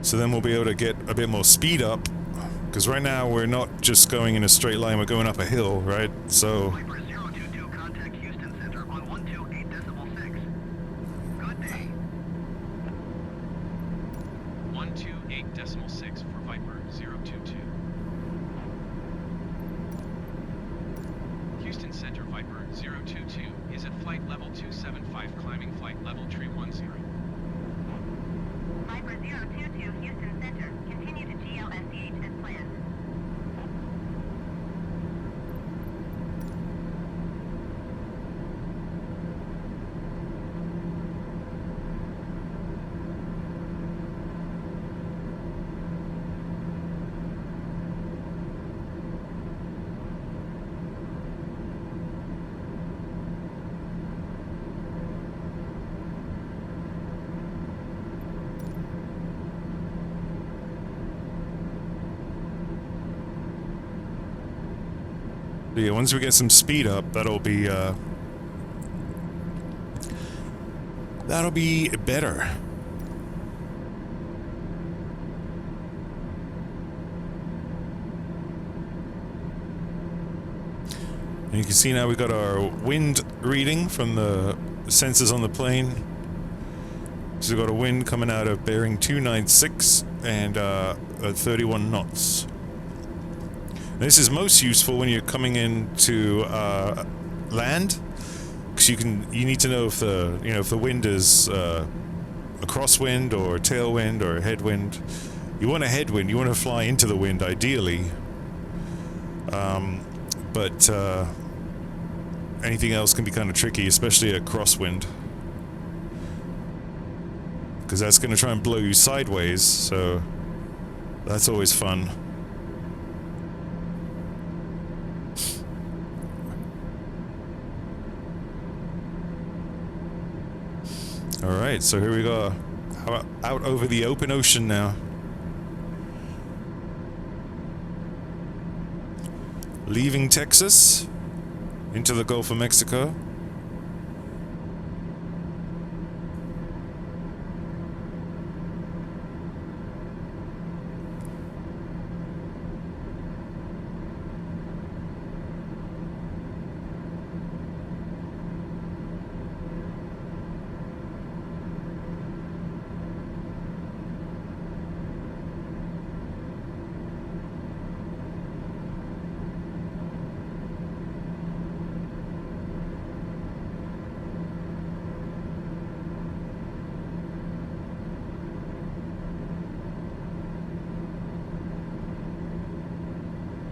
So then we'll be able to get a bit more speed up, because right now we're not just going in a straight line, we're going up a hill, right? So Viper 022, contact Houston Center on 128.6. Good day. 128.6 for Viper 022. Houston Center Viper 022 is at flight level 275, climbing flight level 310. Viper 022, Houston Center. Continue to GLSCH as planned. yeah, once we get some speed up, that'll be better. And you can see now we've got our wind reading from the sensors on the plane. So we've got a wind coming out of bearing 296 and at 31 knots. This is most useful when you're coming into land, because you need to know if the wind is a crosswind or a tailwind or a headwind. You want a headwind. You want to fly into the wind ideally, but anything else can be kind of tricky, especially a crosswind, because that's going to try and blow you sideways. So that's always fun. Alright, so here we go. Out over the open ocean now. Leaving Texas into the Gulf of Mexico.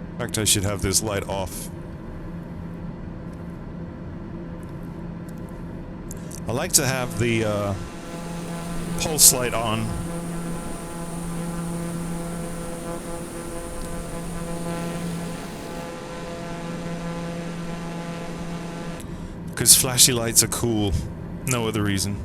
In fact, I should have this light off. I like to have the pulse light on. Because flashy lights are cool. No other reason.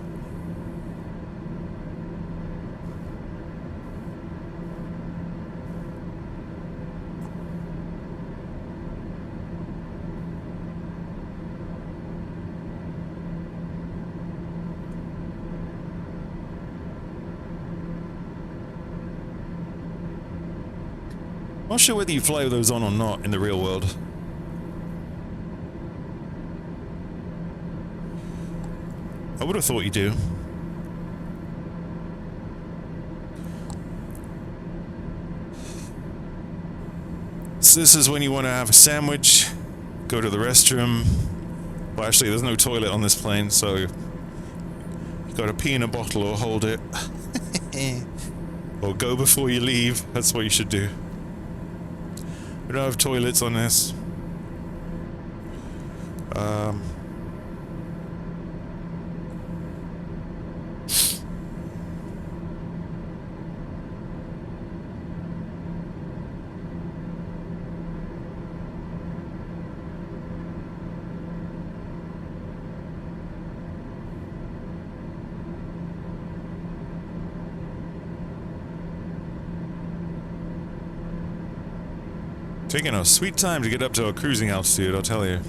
Not sure whether you fly those on or not in the real world. I would have thought you do. this is when you want to have a sandwich, go to the restroom. Well, actually, there's no toilet on this plane, so you gotta pee in a bottle or hold it. Or go before you leave. That's what you should do. We don't have toilets on this. Taking a sweet time to get up to our cruising altitude, I'll tell you.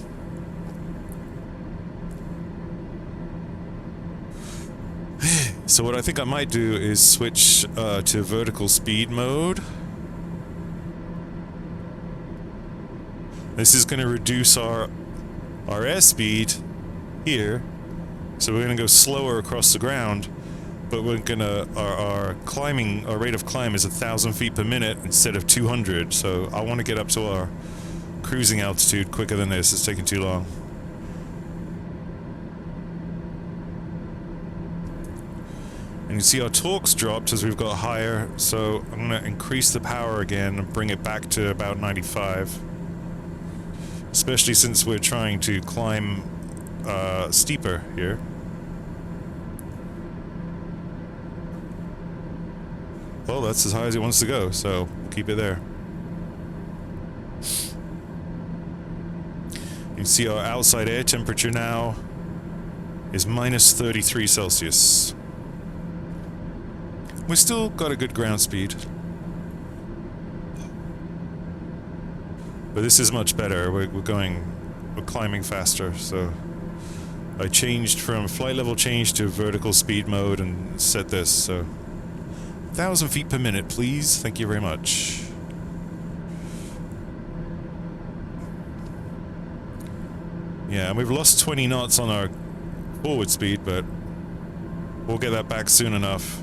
So what I think I might do is switch to vertical speed mode. This is going to reduce our airspeed here. So we're going to go slower across the ground. But we're gonna, our rate of climb is 1,000 feet per minute instead of 200, so I want to get up to our cruising altitude quicker than this. It's taking too long. And you see our torque's dropped as we've got higher, so I'm gonna increase the power again and bring it back to about 95. Especially since we're trying to climb steeper here. Well, that's as high as it wants to go, so keep it there. You can see our outside air temperature now is minus 33 Celsius. We still got a good ground speed. But this is much better. We're climbing faster, so I changed from flight level change to vertical speed mode and set this, so 1,000 feet per minute, please. Thank you very much. Yeah, and we've lost 20 knots on our forward speed, but we'll get that back soon enough.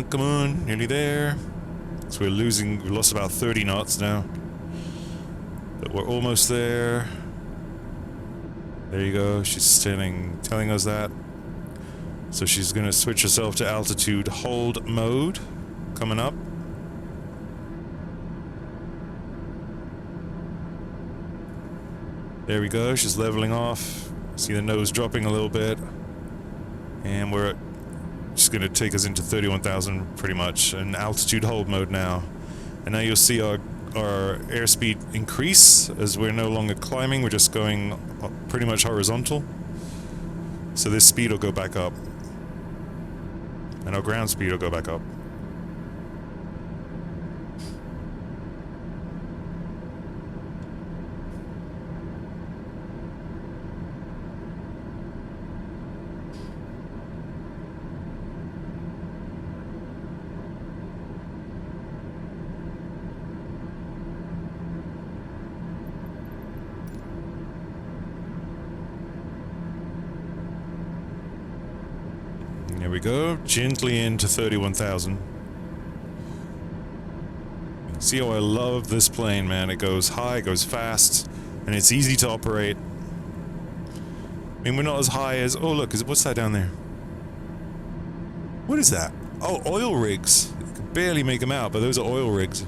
Come on, nearly there. So we lost about 30 knots now. But we're almost there. There you go, she's telling us that. So she's gonna switch herself to altitude hold mode, coming up. There we go, she's leveling off. See the nose dropping a little bit. And we're just going to take us into 31,000 pretty much, in altitude hold mode now. And now you'll see our airspeed increase as we're no longer climbing, we're just going pretty much horizontal. So this speed will go back up. And our ground speed will go back up. There we go, gently into 31,000. See how I love this plane, man. It goes high, it goes fast, and it's easy to operate. I mean, we're not as high as... Oh, look, what's that down there? What is that? Oh, oil rigs. You can barely make them out, but those are oil rigs.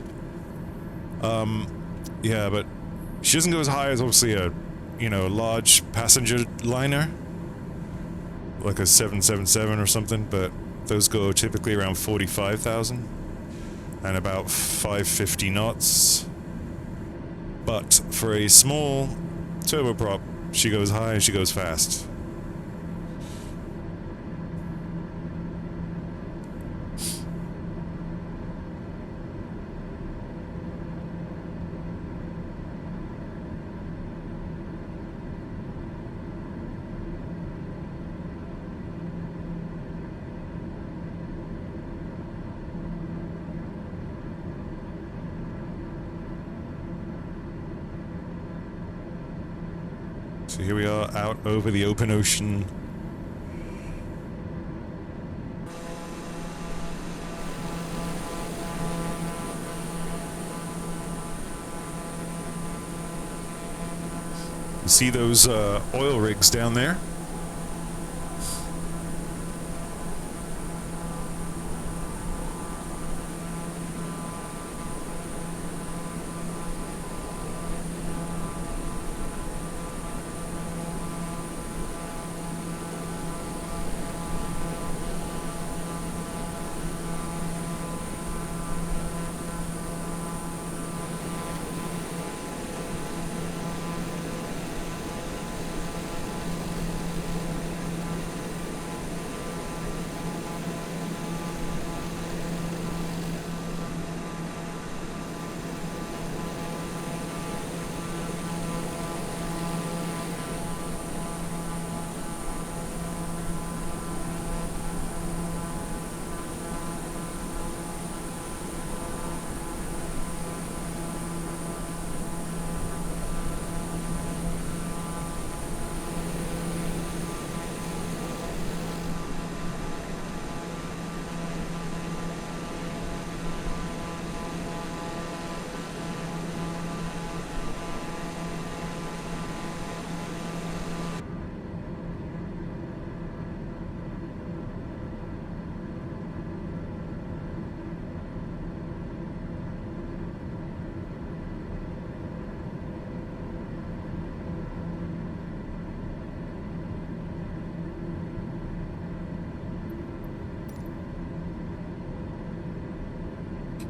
Yeah, but she doesn't go as high as, obviously, a large passenger liner. Like a 777 or something, but those go typically around 45,000 and about 550 knots. But for a small Turboprop. She goes high, she goes fast. So here we are out over the open ocean. You see those oil rigs down there?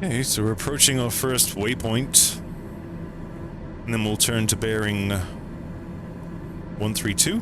Okay, so we're approaching our first waypoint. And then we'll turn to bearing 132.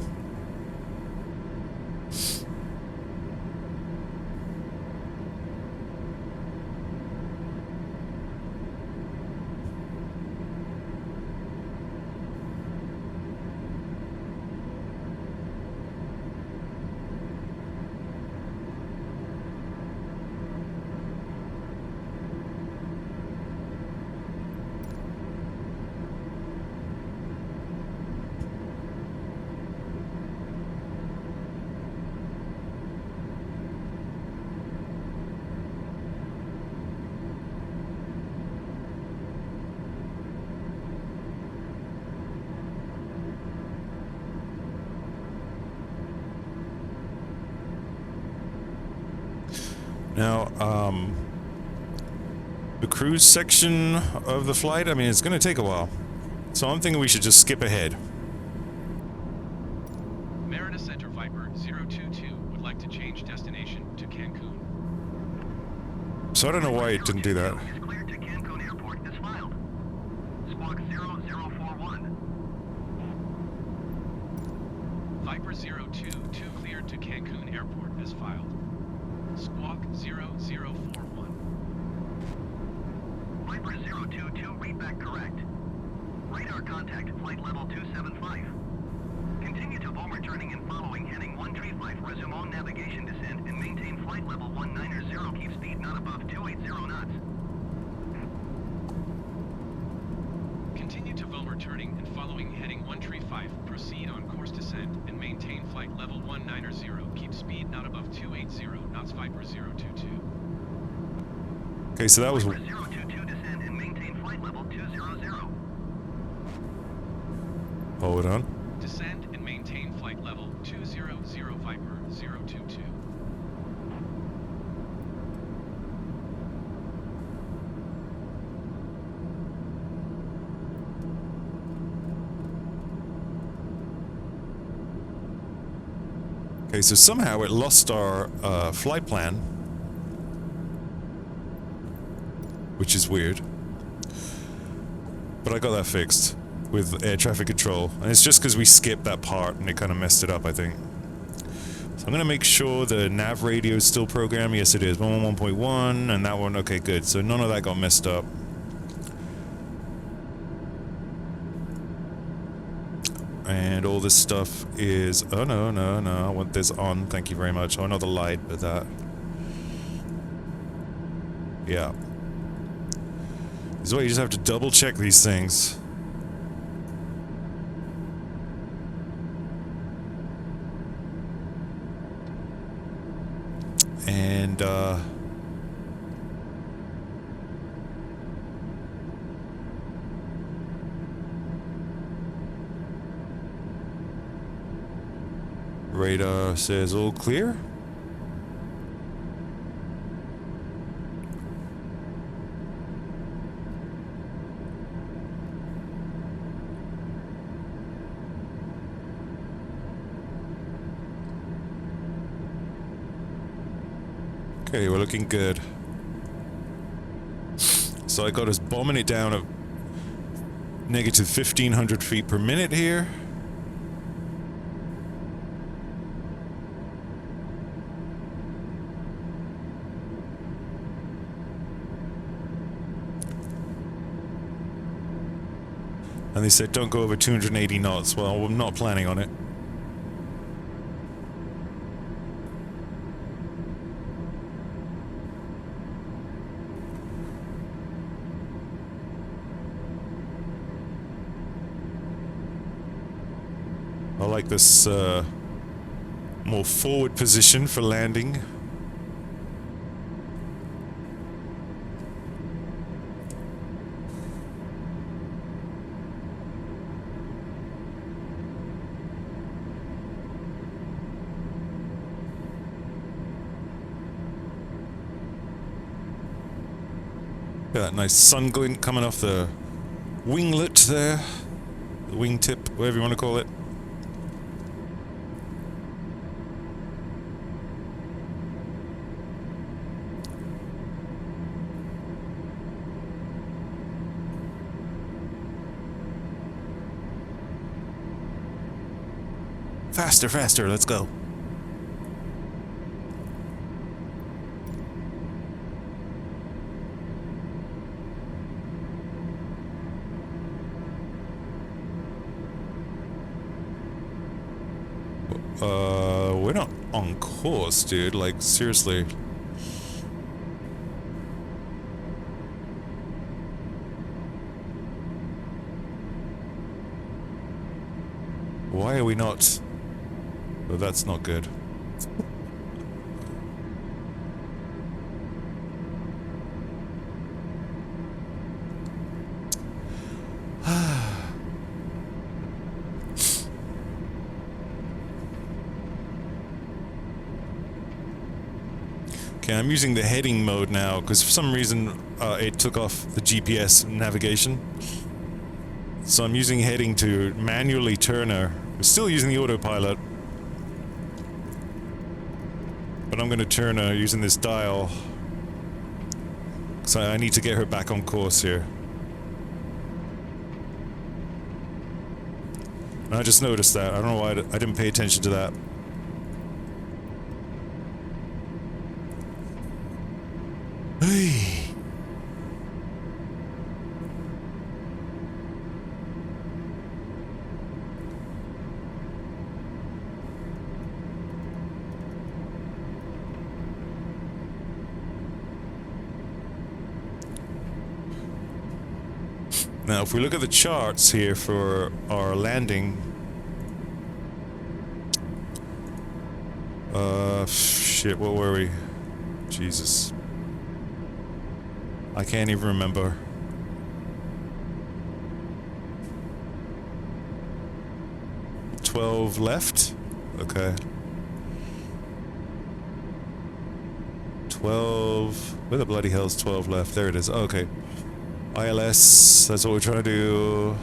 Now, the cruise section of the flight, I mean, it's going to take a while. So I'm thinking we should just skip ahead. Merida Center Viper 022 would like to change destination to Cancun. So I don't know why it didn't do that. Is cleared to Cancun Airport as filed. Squawk 0041. Viper 022 cleared to Cancun Airport as filed. Squawk 0041. Viper 022, read back correct. Radar contact, flight level 275. Continue to Vomer turning and following heading 135, resume on navigation descent and maintain flight level 190, keep speed not above 280 knots. Continue to Vomer turning and following heading 135, proceed on course descent and maintain flight level 190, keep speed not above 280 knots. Viper 022. Okay, so that was... Viper 022 descend and maintain flight level 200. Hold on. Descend and maintain flight level 200 Viper 022. Okay, so somehow it lost our flight plan, which is weird. But I got that fixed. with air traffic control. And it's just because we skipped that part and it kind of messed it up, I think. So I'm going to make sure the nav radio is still programmed. Yes, it is. 111.1 and that one. Okay, good. So none of that got messed up. And all this stuff is... Oh, no, no, no. I want this on. Thank you very much. Oh, not the light, but that. Yeah. This is why you just have to double check these things. And, radar says all clear. Okay, we're looking good. So I got us bombing it down at negative 1,500 feet per minute here. And they said don't go over 280 knots. Well, I'm not planning on it. I like this more forward position for landing. Got that nice sun glint coming off the winglet there. The wingtip, whatever you want to call it. Faster, faster, let's go. We're not on course, dude. Like, seriously. Why are we not? Well, that's not good. Okay, I'm using the heading mode now because for some reason it took off the GPS navigation. So I'm using heading to manually turn her. We're still using the autopilot. But I'm going to turn her using this dial. So I need to get her back on course here. And I just noticed that. I don't know why I didn't pay attention to that. Hey. Now, if we look at the charts here for our landing, shit, what were we? Jesus. I can't even remember. $12 left? Okay. 12... Where the bloody hell's 12 left? There it is. Okay. ILS, that's what we're trying to do.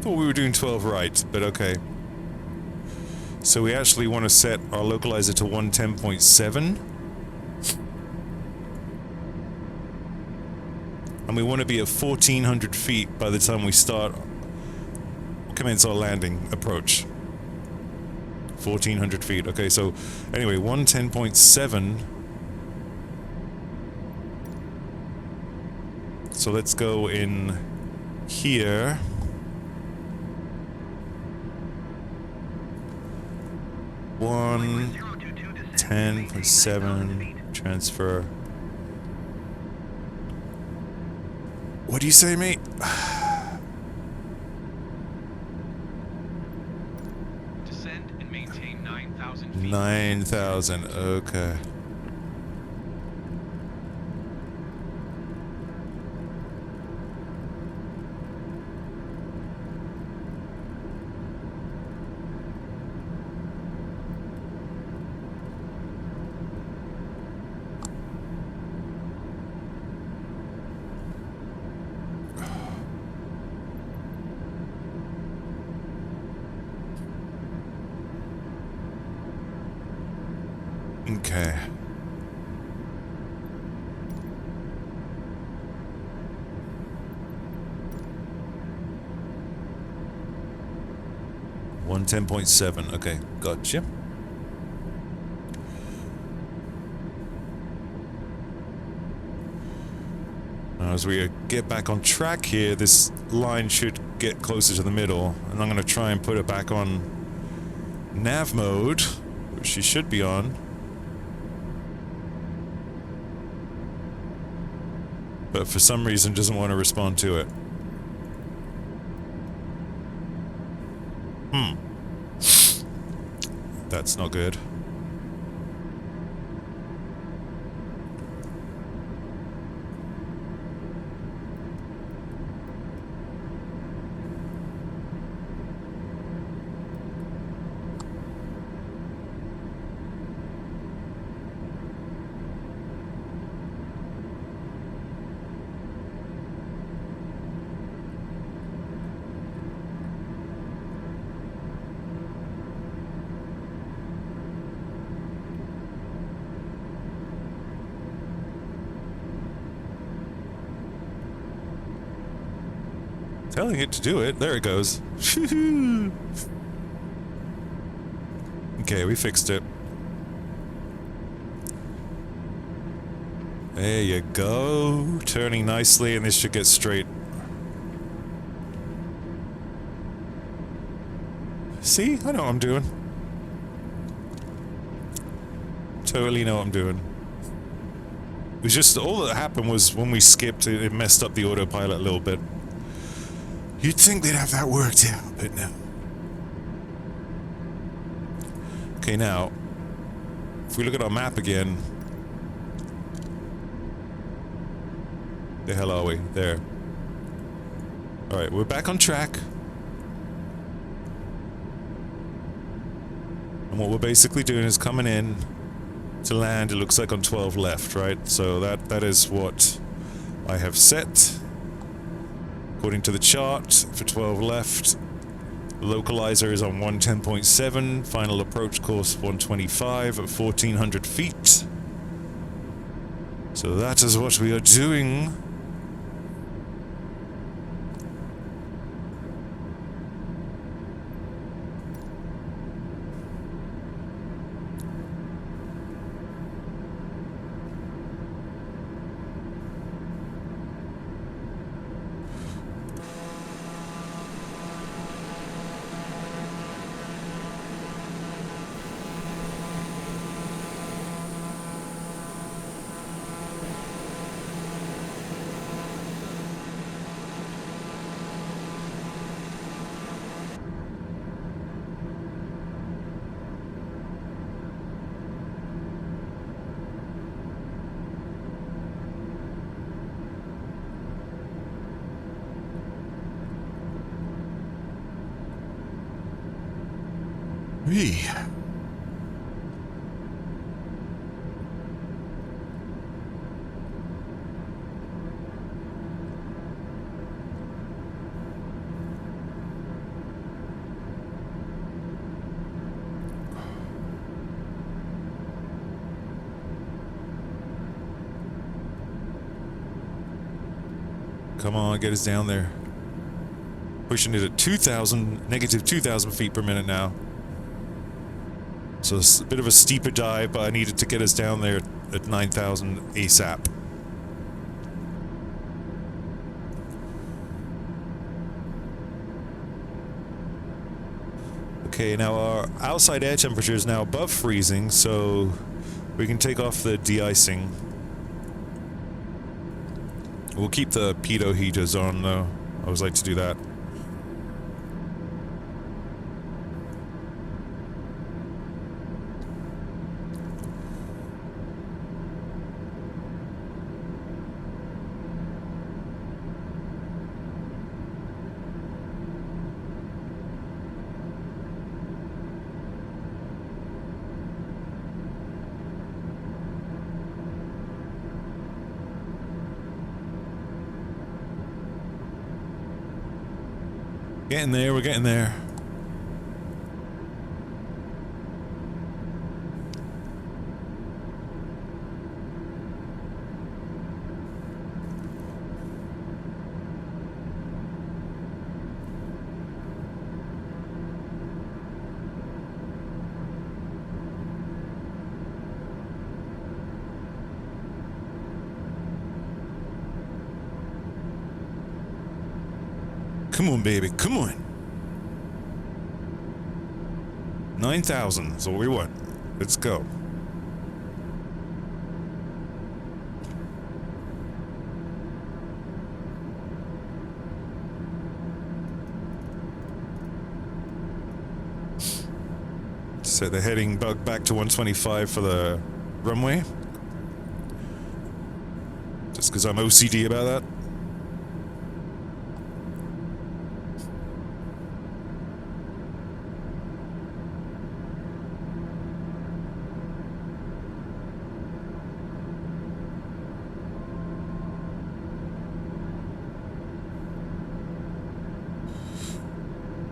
Thought we were doing 12 right, but okay. So we actually want to set our localizer to 110.7. And we want to be at 1,400 feet by the time we commence our landing approach. 1,400 feet. Okay, so anyway, 110.7. So let's go in here. 110.7 transfer. What do you say, mate? Descend and maintain 9,000 feet. 9,000. Okay. Okay. One 10.7. Okay, gotcha. Now, as we get back on track here, this line should get closer to the middle, and I'm going to try and put it back on nav mode, which she should be on. But for some reason doesn't want to respond to it. That's not good. Telling it to do it. There it goes. Okay, we fixed it. There you go. Turning nicely, and this should get straight. See? I know what I'm doing. Totally know what I'm doing. It was just, all that happened was when we skipped, it messed up the autopilot a little bit. You'd think they'd have that worked out, but no. Okay, now, if we look at our map again... The hell are we? There. Alright, we're back on track. And what we're basically doing is coming in to land, it looks like on 12 left, right? So that is what I have set. According to the chart, for 12 left, the localizer is on 110.7, final approach course 125 at 1,400 feet. So that is what we are doing. Wee. Come on, get us down there. Pushing it at negative 2,000 feet per minute now. So it's a bit of a steeper dive, but I needed to get us down there at 9,000 ASAP. Okay, now our outside air temperature is now above freezing, so we can take off the de-icing. We'll keep the pitot heaters on, though. I always like to do that. Getting there, we're getting there. Come on, baby, come on. 9,000 is what we want. Let's go. Set the heading bug back to 125 for the runway. Just because I'm OCD about that.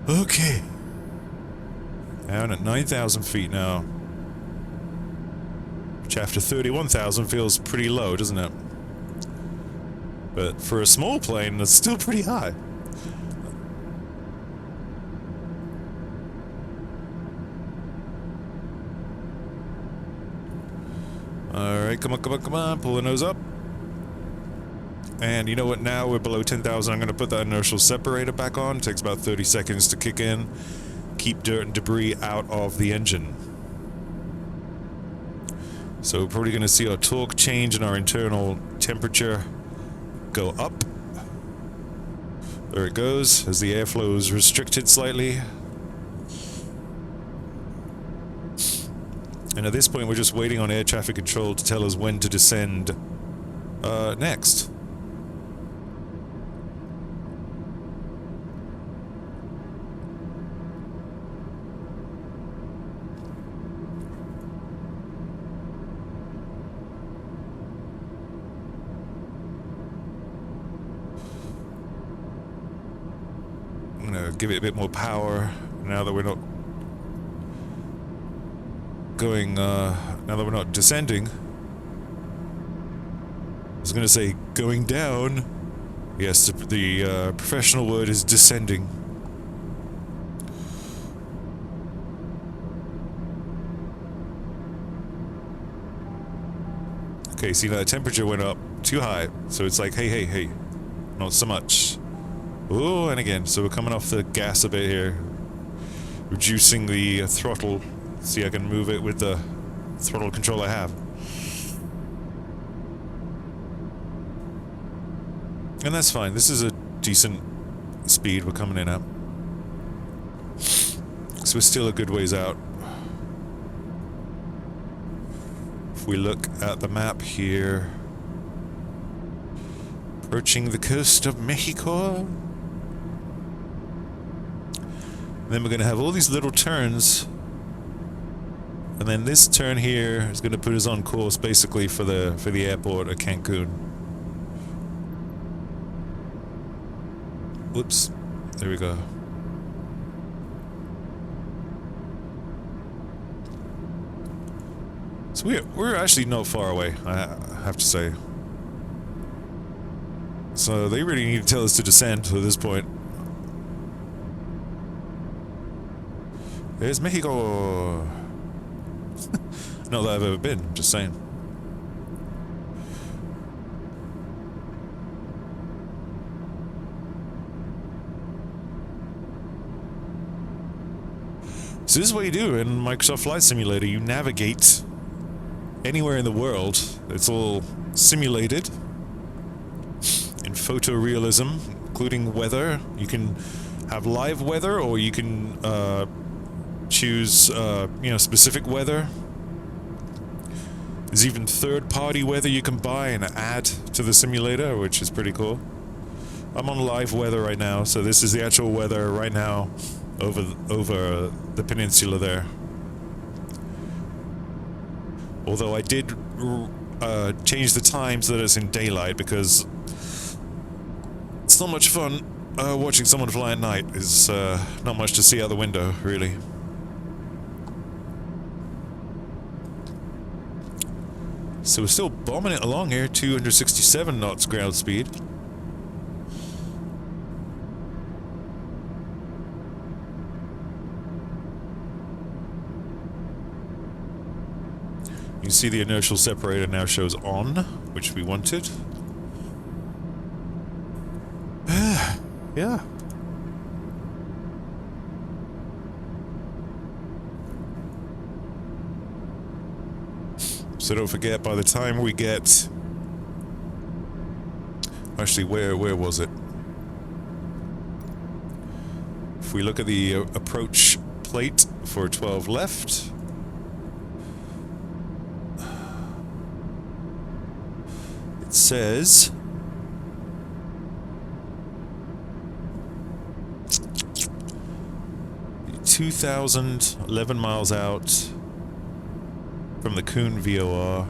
Okay. Down at 9,000 feet now. Which after 31,000 feels pretty low, doesn't it? But for a small plane, it's still pretty high. Alright, come on, come on, come on. Pull the nose up. And you know what, now we're below 10,000, I'm going to put that inertial separator back on. It takes about 30 seconds to kick in. Keep dirt and debris out of the engine. So we're probably going to see our torque change and our internal temperature go up. There it goes, as the airflow is restricted slightly. And at this point we're just waiting on air traffic control to tell us when to descend next. Give it a bit more power now that we're not going, now that we're not descending. I was going to say going down. Yes, the professional word is descending. Okay, see now the temperature went up too high, so it's like, hey, hey, hey, not so much. Oh, and again, so we're coming off the gas a bit here. Reducing the throttle. See, I can move it with the throttle control I have. And that's fine. This is a decent speed we're coming in at. So we're still a good ways out. If we look at the map here, approaching the coast of Mexico. Then we're going to have all these little turns, and then this turn here is going to put us on course basically for the airport at Cancun. Whoops, there we go. So we're actually not far away, I have to say. So they really need to tell us to descend at this point. There's Mexico. Not that I've ever been, I'm just saying. So this is what you do in Microsoft Flight Simulator. You navigate anywhere in the world. It's all simulated in photorealism, including weather. You can have live weather, or you can choose, specific weather. There's even third-party weather you can buy and add to the simulator, which is pretty cool. I'm on live weather right now, so this is the actual weather right now over the peninsula there. Although I did change the time so that it's in daylight, because it's not much fun watching someone fly at night. There's not much to see out the window, really. So we're still bombing it along here, 267 knots ground speed. You can see the inertial separator now shows on, which we wanted. Yeah. So don't forget, by the time we get... Actually, where was it? If we look at the approach plate for 12 left... It says... 2,011 miles out from the Cancun VOR.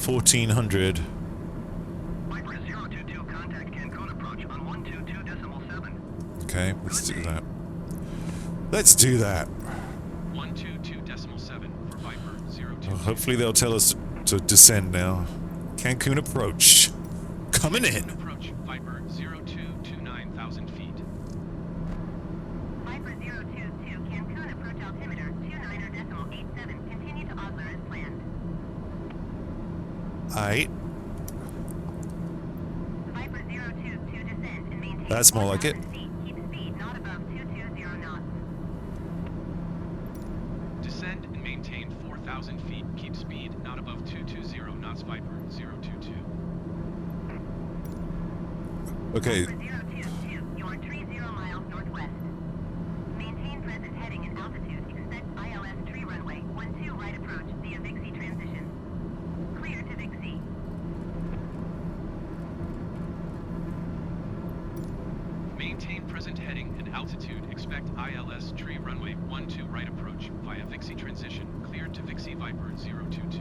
1,400. Viper 022, contact Cancun approach on 122.7. Okay, let's do that. Let's do that. 122.7 for Viper 022. Well, hopefully they'll tell us to descend now. Cancun approach. Coming in. Approach Viper 0229,000 feet. Viper 022, Cancun approach altimeter 29.87. Continue to Osler as planned. Aight. Viper 022, descend and maintain. That's more like it. 1,000 feet. Keep speed not above 220 knots. Descend and maintain 4,000 feet. Keep speed not above 220 knots. Viper 022. Okay. Viper 022, you are 30 miles northwest. Maintain present heading and altitude. Expect ILS tree runway 12 right approach via Vixie transition. Clear to Vixie. Maintain present heading and altitude. Expect ILS tree runway 12 right approach via Vixie transition. Clear to Vixie Viper 022.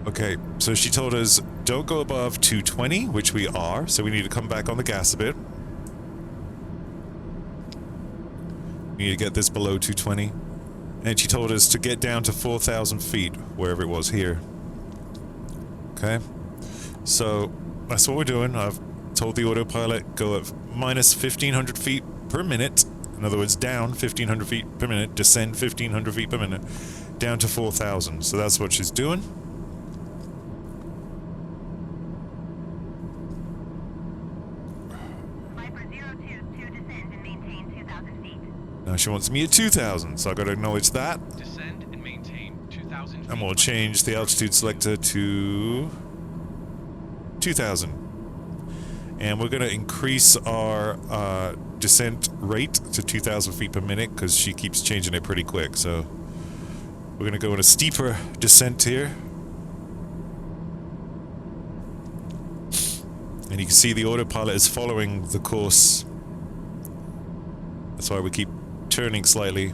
Okay, so she told us don't go above 220, which we are, so we need to come back on the gas a bit. We need to get this below 220. And she told us to get down to 4,000 feet, wherever it was here. Okay, so that's what we're doing. I've told the autopilot go at minus 1,500 feet per minute. In other words, down 1,500 feet per minute, descend 1,500 feet per minute, down to 4,000. So that's what she's doing. Viper 022, descend and maintain 2,000 feet. Now she wants me at 2,000, so I gotta acknowledge that. Descend and maintain 2,000 feet. And we'll change the altitude selector to 2,000. And we're gonna increase our descent rate to 2,000 feet per minute, because she keeps changing it pretty quick, so we're gonna go in a steeper descent here. And you can see the autopilot is following the course. That's why we keep turning slightly.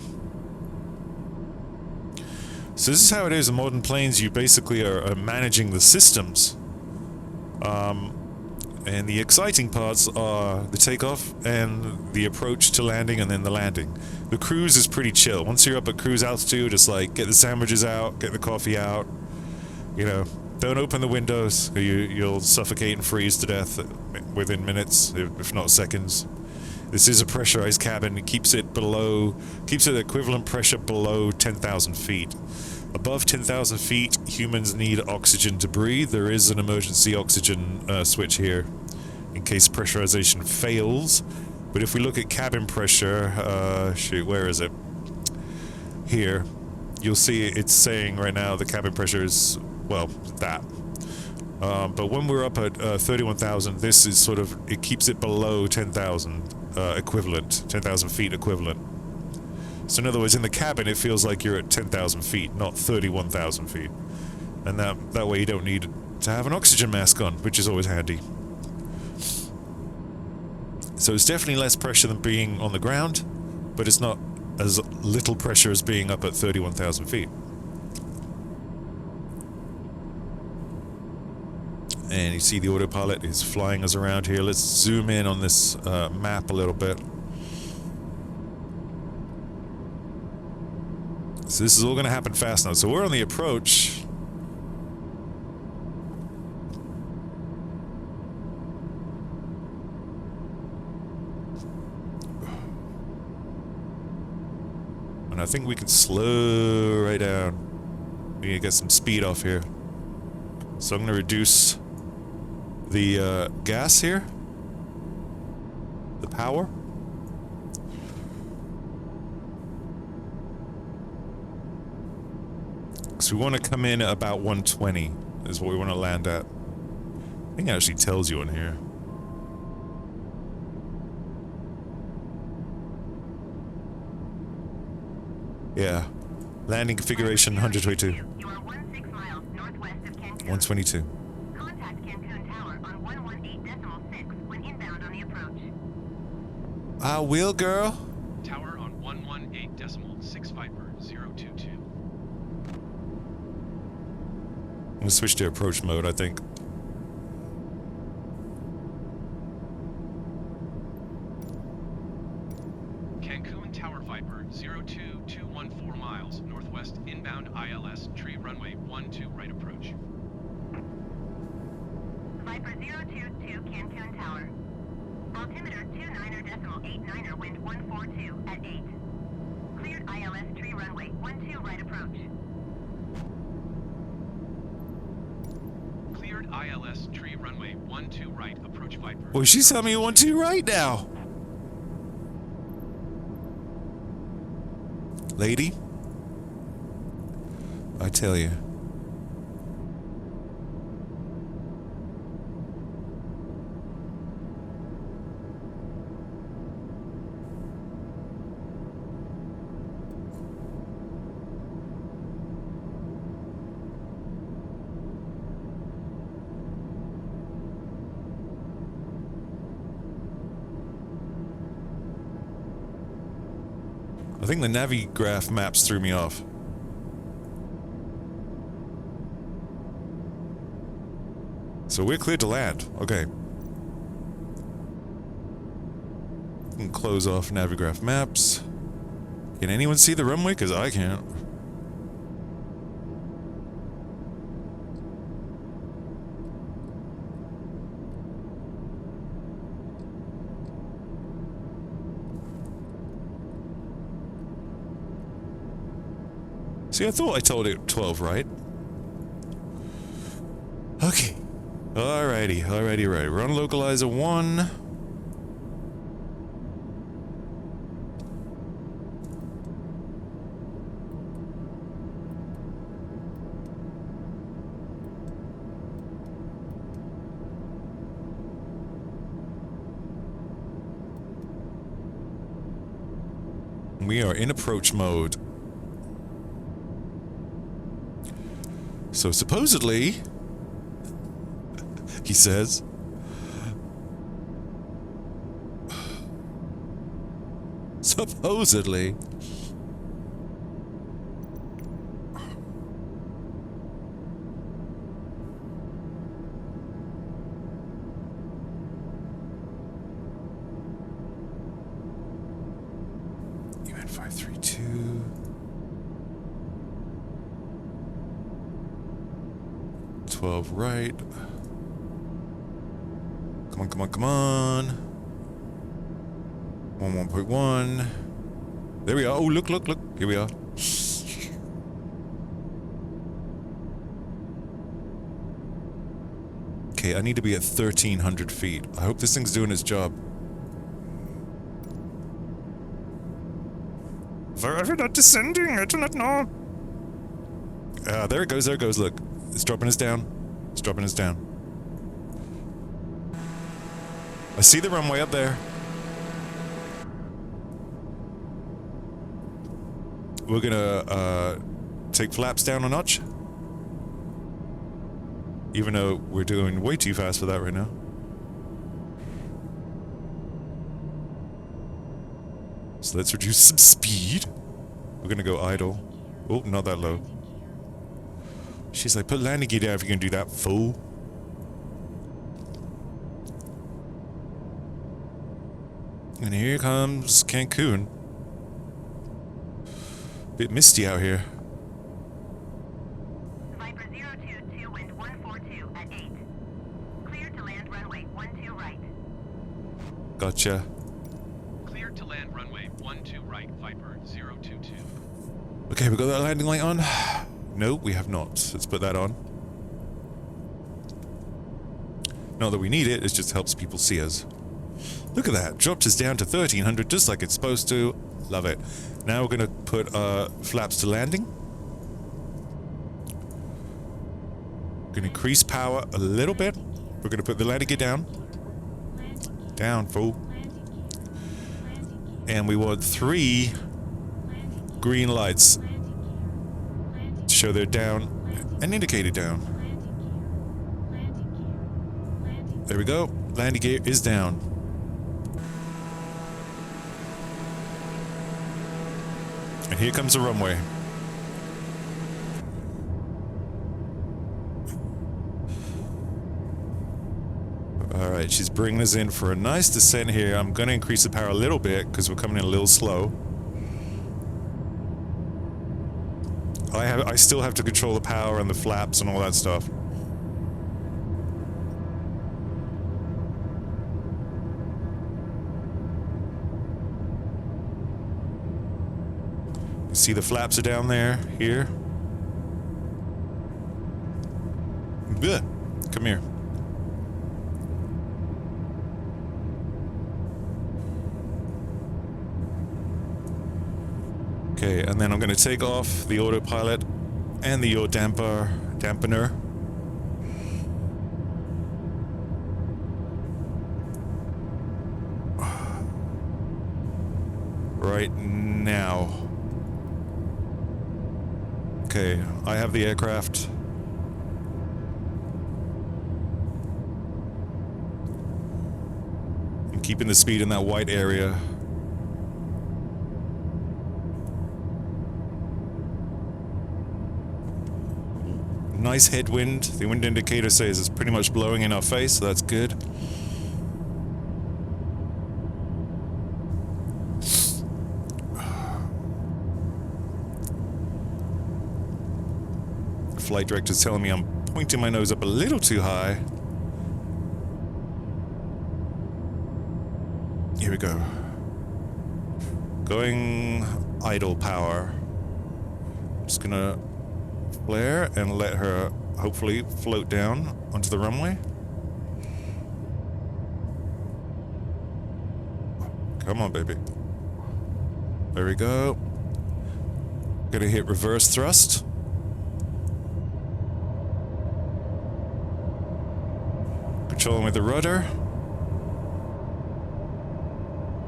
So this is how it is in modern planes. You basically are managing the systems. And the exciting parts are the takeoff and the approach to landing, and then the landing. The cruise is pretty chill. Once you're up at cruise altitude, it's like get the sandwiches out, get the coffee out, You know, don't open the windows, or you'll suffocate and freeze to death within minutes, if not seconds. This is a pressurized cabin. It keeps it equivalent pressure below 10,000 feet. Above 10,000 feet, humans need oxygen to breathe. There is an emergency oxygen switch here in case pressurization fails. But if we look at cabin pressure, shoot, where is it? Here, you'll see it's saying right now the cabin pressure is, well, that. But when we're up at 31,000, this is sort of, it keeps it below 10,000 equivalent, 10,000 feet equivalent. So in other words, in the cabin, it feels like you're at 10,000 feet, not 31,000 feet. And that way you don't need to have an oxygen mask on, which is always handy. So it's definitely less pressure than being on the ground, but it's not as little pressure as being up at 31,000 feet. And you see the autopilot is flying us around here. Let's zoom in on this map a little bit. So this is all going to happen fast now. So we're on the approach. And I think we can slow right down. We need to get some speed off here. So I'm going to reduce the gas here. The power. So we want to come in at about 120 is what we want to land at. I think it actually tells you on here. Yeah. Landing configuration 122. You are 16 miles northwest of Cancun. 122. Contact Cancun Tower on 118.6 when inbound on the approach. I will, girl. Tower on 118.6 Viper 022. I'm gonna switch to approach mode, I think. Cancun Tower Viper 02214 miles northwest inbound ILS tree runway 12 right approach. Viper 022 Cancun Tower. Altimeter 29.89er wind 142 at 8. Cleared ILS tree runway 12 right approach. Cleared ILS tree runway 12 right approach Viper. Well, she's telling me 1-2 right now. Lady, I tell you. I think the Navigraph maps threw me off. So we're cleared to land. Okay. We can close off Navigraph maps. Can anyone see the runway? Because I can't. See, I thought I told it 12, right? Okay. Alrighty, right. We're on localizer 1. We are in approach mode. So supposedly, he says, supposedly, UN 532. 12 right. Come on, come on, come on. 1.1. There we are. Oh, look, look, look. Here we are. Okay, I need to be at 1,300 feet. I hope this thing's doing its job. Why are we not descending? I do not know. There it goes, there it goes. Look, it's dropping us down. It's dropping us down. I see the runway up there. We're gonna take flaps down a notch. Even though we're doing way too fast for that right now. So let's reduce some speed. We're gonna go idle. Oh, not that low. She's like, put landing gear down if you're gonna do that, fool. And here comes Cancun. Bit misty out here. Viper 022, wind 142 at 8. Clear to land runway 12 right. Gotcha. Clear to land runway 12 right, Viper 022. Okay, we got that landing light on. No, we have not. Let's put that on. Not that we need it, it just helps people see us. Look at that, dropped us down to 1,300 just like it's supposed to. Love it. Now we're gonna put flaps to landing. Gonna increase power a little bit. We're gonna put the landing gear down. Down, fool. And we want 3 green lights to show they're down and indicated down. There we go. Landing gear is down. And here comes the runway. Alright, she's bringing us in for a nice descent here. I'm going to increase the power a little bit because we're coming in a little slow. I still have to control the power and the flaps and all that stuff. You see the flaps are down there, here. Good. Come here. Okay, and then I'm going to take off the autopilot and the yaw dampener. Right now. Okay, I have the aircraft. I'm keeping the speed in that white area. Nice headwind. The wind indicator says it's pretty much blowing in our face, so that's good. Flight director's telling me I'm pointing my nose up a little too high. Here we go. Going idle power. Just gonna flare and let her hopefully float down onto the runway. Come on, baby. There we go. Gonna hit reverse thrust. Controlling with the rudder.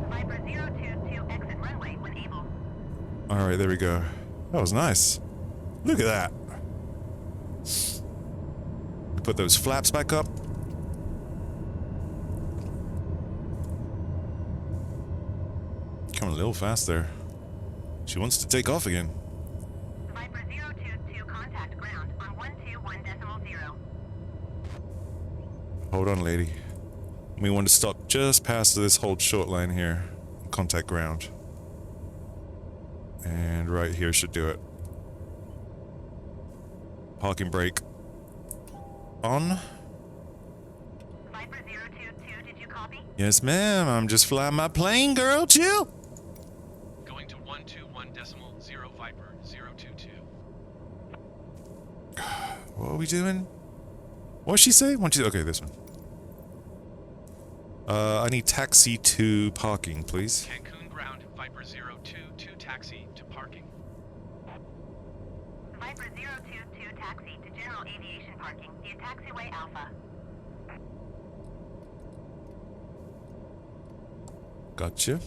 Viper 022, exit runway when able. Alright, there we go. That was nice. Look at that. Put those flaps back up. Coming a little fast there. She wants to take off again. Viper 022, contact ground on 121.0. Hold on, lady. We want to stop just past this hold short line here. Contact ground. And right here should do it. Parking brake. on. Viper 022, did you copy? Yes, ma'am. I'm just flying my plane, girl. Chill. Going to 121.0 Viper 022. What are we doing? What'd she say? Okay, this one. I need taxi to parking, please. Cancun ground, Viper 022 taxi to parking. Viper 022 taxi to general aviation parking via taxiway Alpha. Gotcha.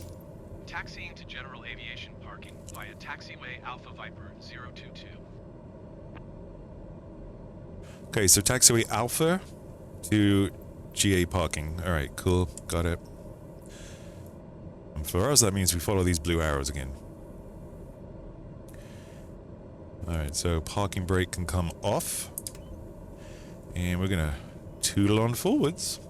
Taxiing to general aviation parking via taxiway Alpha Viper 022. Okay, so taxiway Alpha to GA parking. Alright, cool. Got it. And for us, that means we follow these blue arrows again. Alright, so parking brake can come off. And we're gonna tootle on forwards.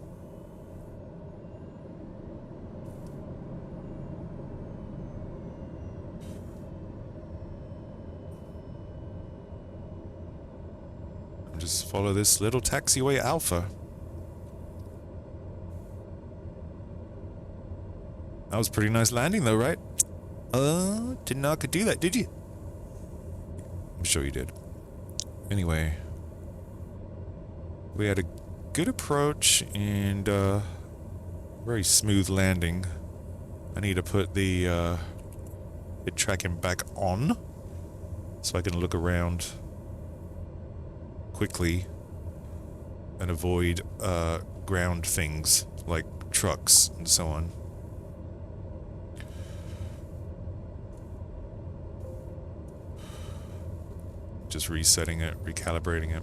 And just follow this little taxiway Alpha. That was a pretty nice landing though, right? Did not do that, did you? I'm sure you did. Anyway. We had a good approach and very smooth landing. I need to put the hit tracking back on so I can look around quickly and avoid ground things like trucks and so on. Just resetting it, recalibrating it.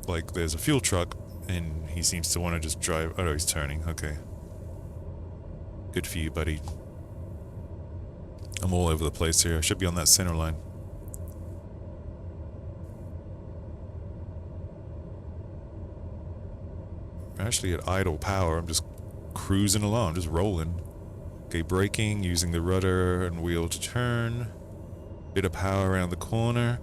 Like there's a fuel truck and he seems to want to just drive. Oh no, he's turning. Okay. Good for you, buddy. I'm all over the place here. I should be on that center line. I'm actually at idle power. I'm just cruising along, just rolling. Okay, braking, using the rudder and wheel to turn. Bit of power around the corner.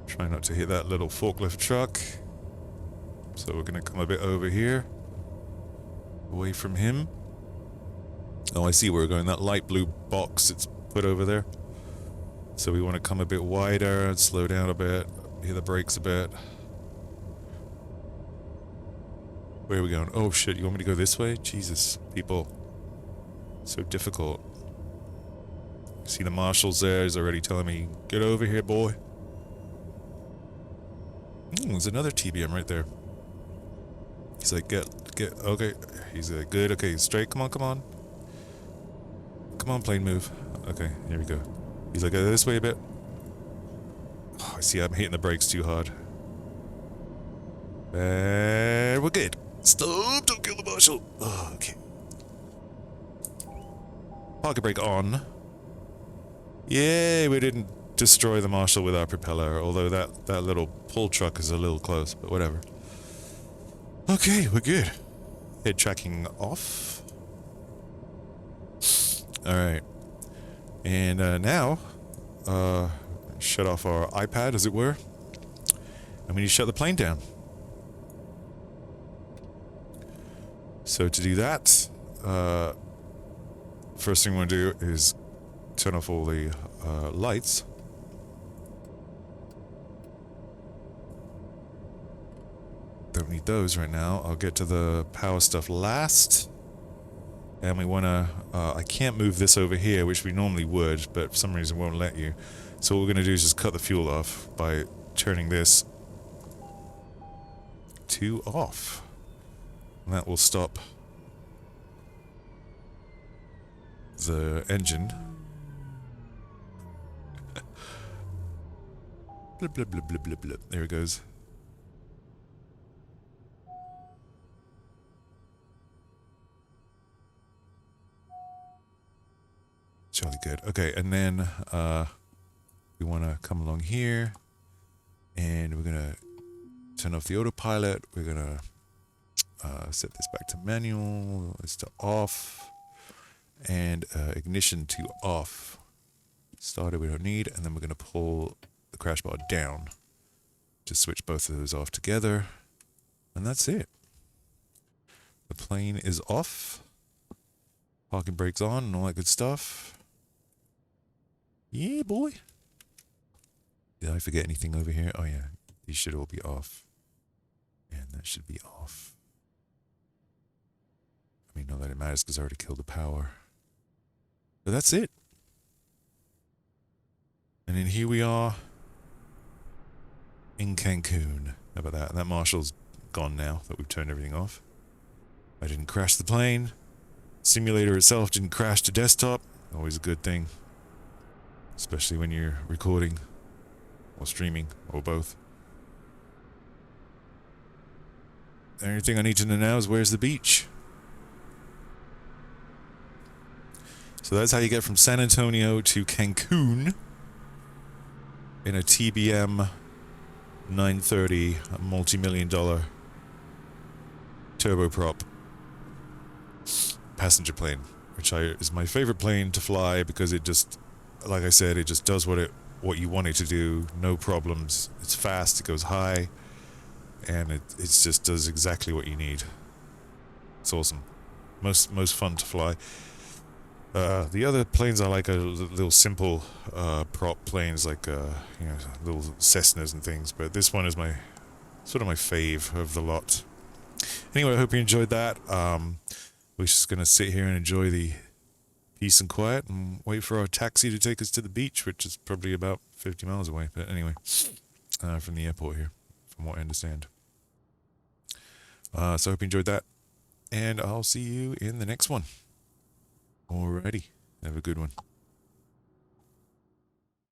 Try not to hit that little forklift truck. So we're gonna come a bit over here. Away from him. Oh, I see where we're going. That light blue box it's put over there. So we want to come a bit wider and slow down a bit. Hit the brakes a bit. Where are we going? Oh shit, you want me to go this way? Jesus, people. So difficult. See the marshals there. He's already telling me, get over here, boy. There's another TBM right there. He's like, get, okay. He's like, good, okay, straight, come on. Come on, plane move. Okay, here we go. He's like, this way a bit. Oh, I see I'm hitting the brakes too hard. And we're good. Stop, don't kill the marshal. Oh, okay. Parking brake on. Yay, we didn't destroy the marshal with our propeller, although that little pull truck is a little close, but whatever. Okay, we're good. Head tracking off. Alright. And now, shut off our iPad, as it were. And we need to shut the plane down. So to do that, first thing we want to do is turn off all the lights. Don't need those right now. I'll get to the power stuff last. And we want to... I can't move this over here, which we normally would, but for some reason won't let you. So what we're going to do is just cut the fuel off by turning this to off. And that will stop the engine. Blip, blip, blip, blip, blip, blip. There it goes. Jolly good. Okay, and then we want to come along here, and we're gonna turn off the autopilot. We're gonna set this back to manual. This to off, And ignition to off. Starter we don't need, and then we're going to pull the crash bar down to switch both of those off together. And that's it. The plane is off. Parking brakes on and all that good stuff. Yeah, boy. Did I forget anything over here? Oh, yeah. These should all be off. And that should be off. I mean, not that it matters because I already killed the power. But that's it. And then here we are in Cancun. How about that? And that marshal's gone now that we've turned everything off. I didn't crash the plane. Simulator itself didn't crash to desktop. Always a good thing. Especially when you're recording or streaming or both. The only thing I need to know now is where's the beach? So that's how you get from San Antonio to Cancun in a TBM 930, a multi-million-dollar turboprop passenger plane, which is my favorite plane to fly because it just, like I said, it just does what you want it to do, no problems. It's fast, it goes high, and it just does exactly what you need. It's awesome. Most fun to fly. The other planes I like are little simple prop planes, like little Cessnas and things. But this one is sort of my fave of the lot. Anyway, I hope you enjoyed that. We're just gonna sit here and enjoy the peace and quiet and wait for our taxi to take us to the beach, which is probably about 50 miles away. But anyway, from the airport here, from what I understand. So I hope you enjoyed that, and I'll see you in the next one. Alrighty, have a good one.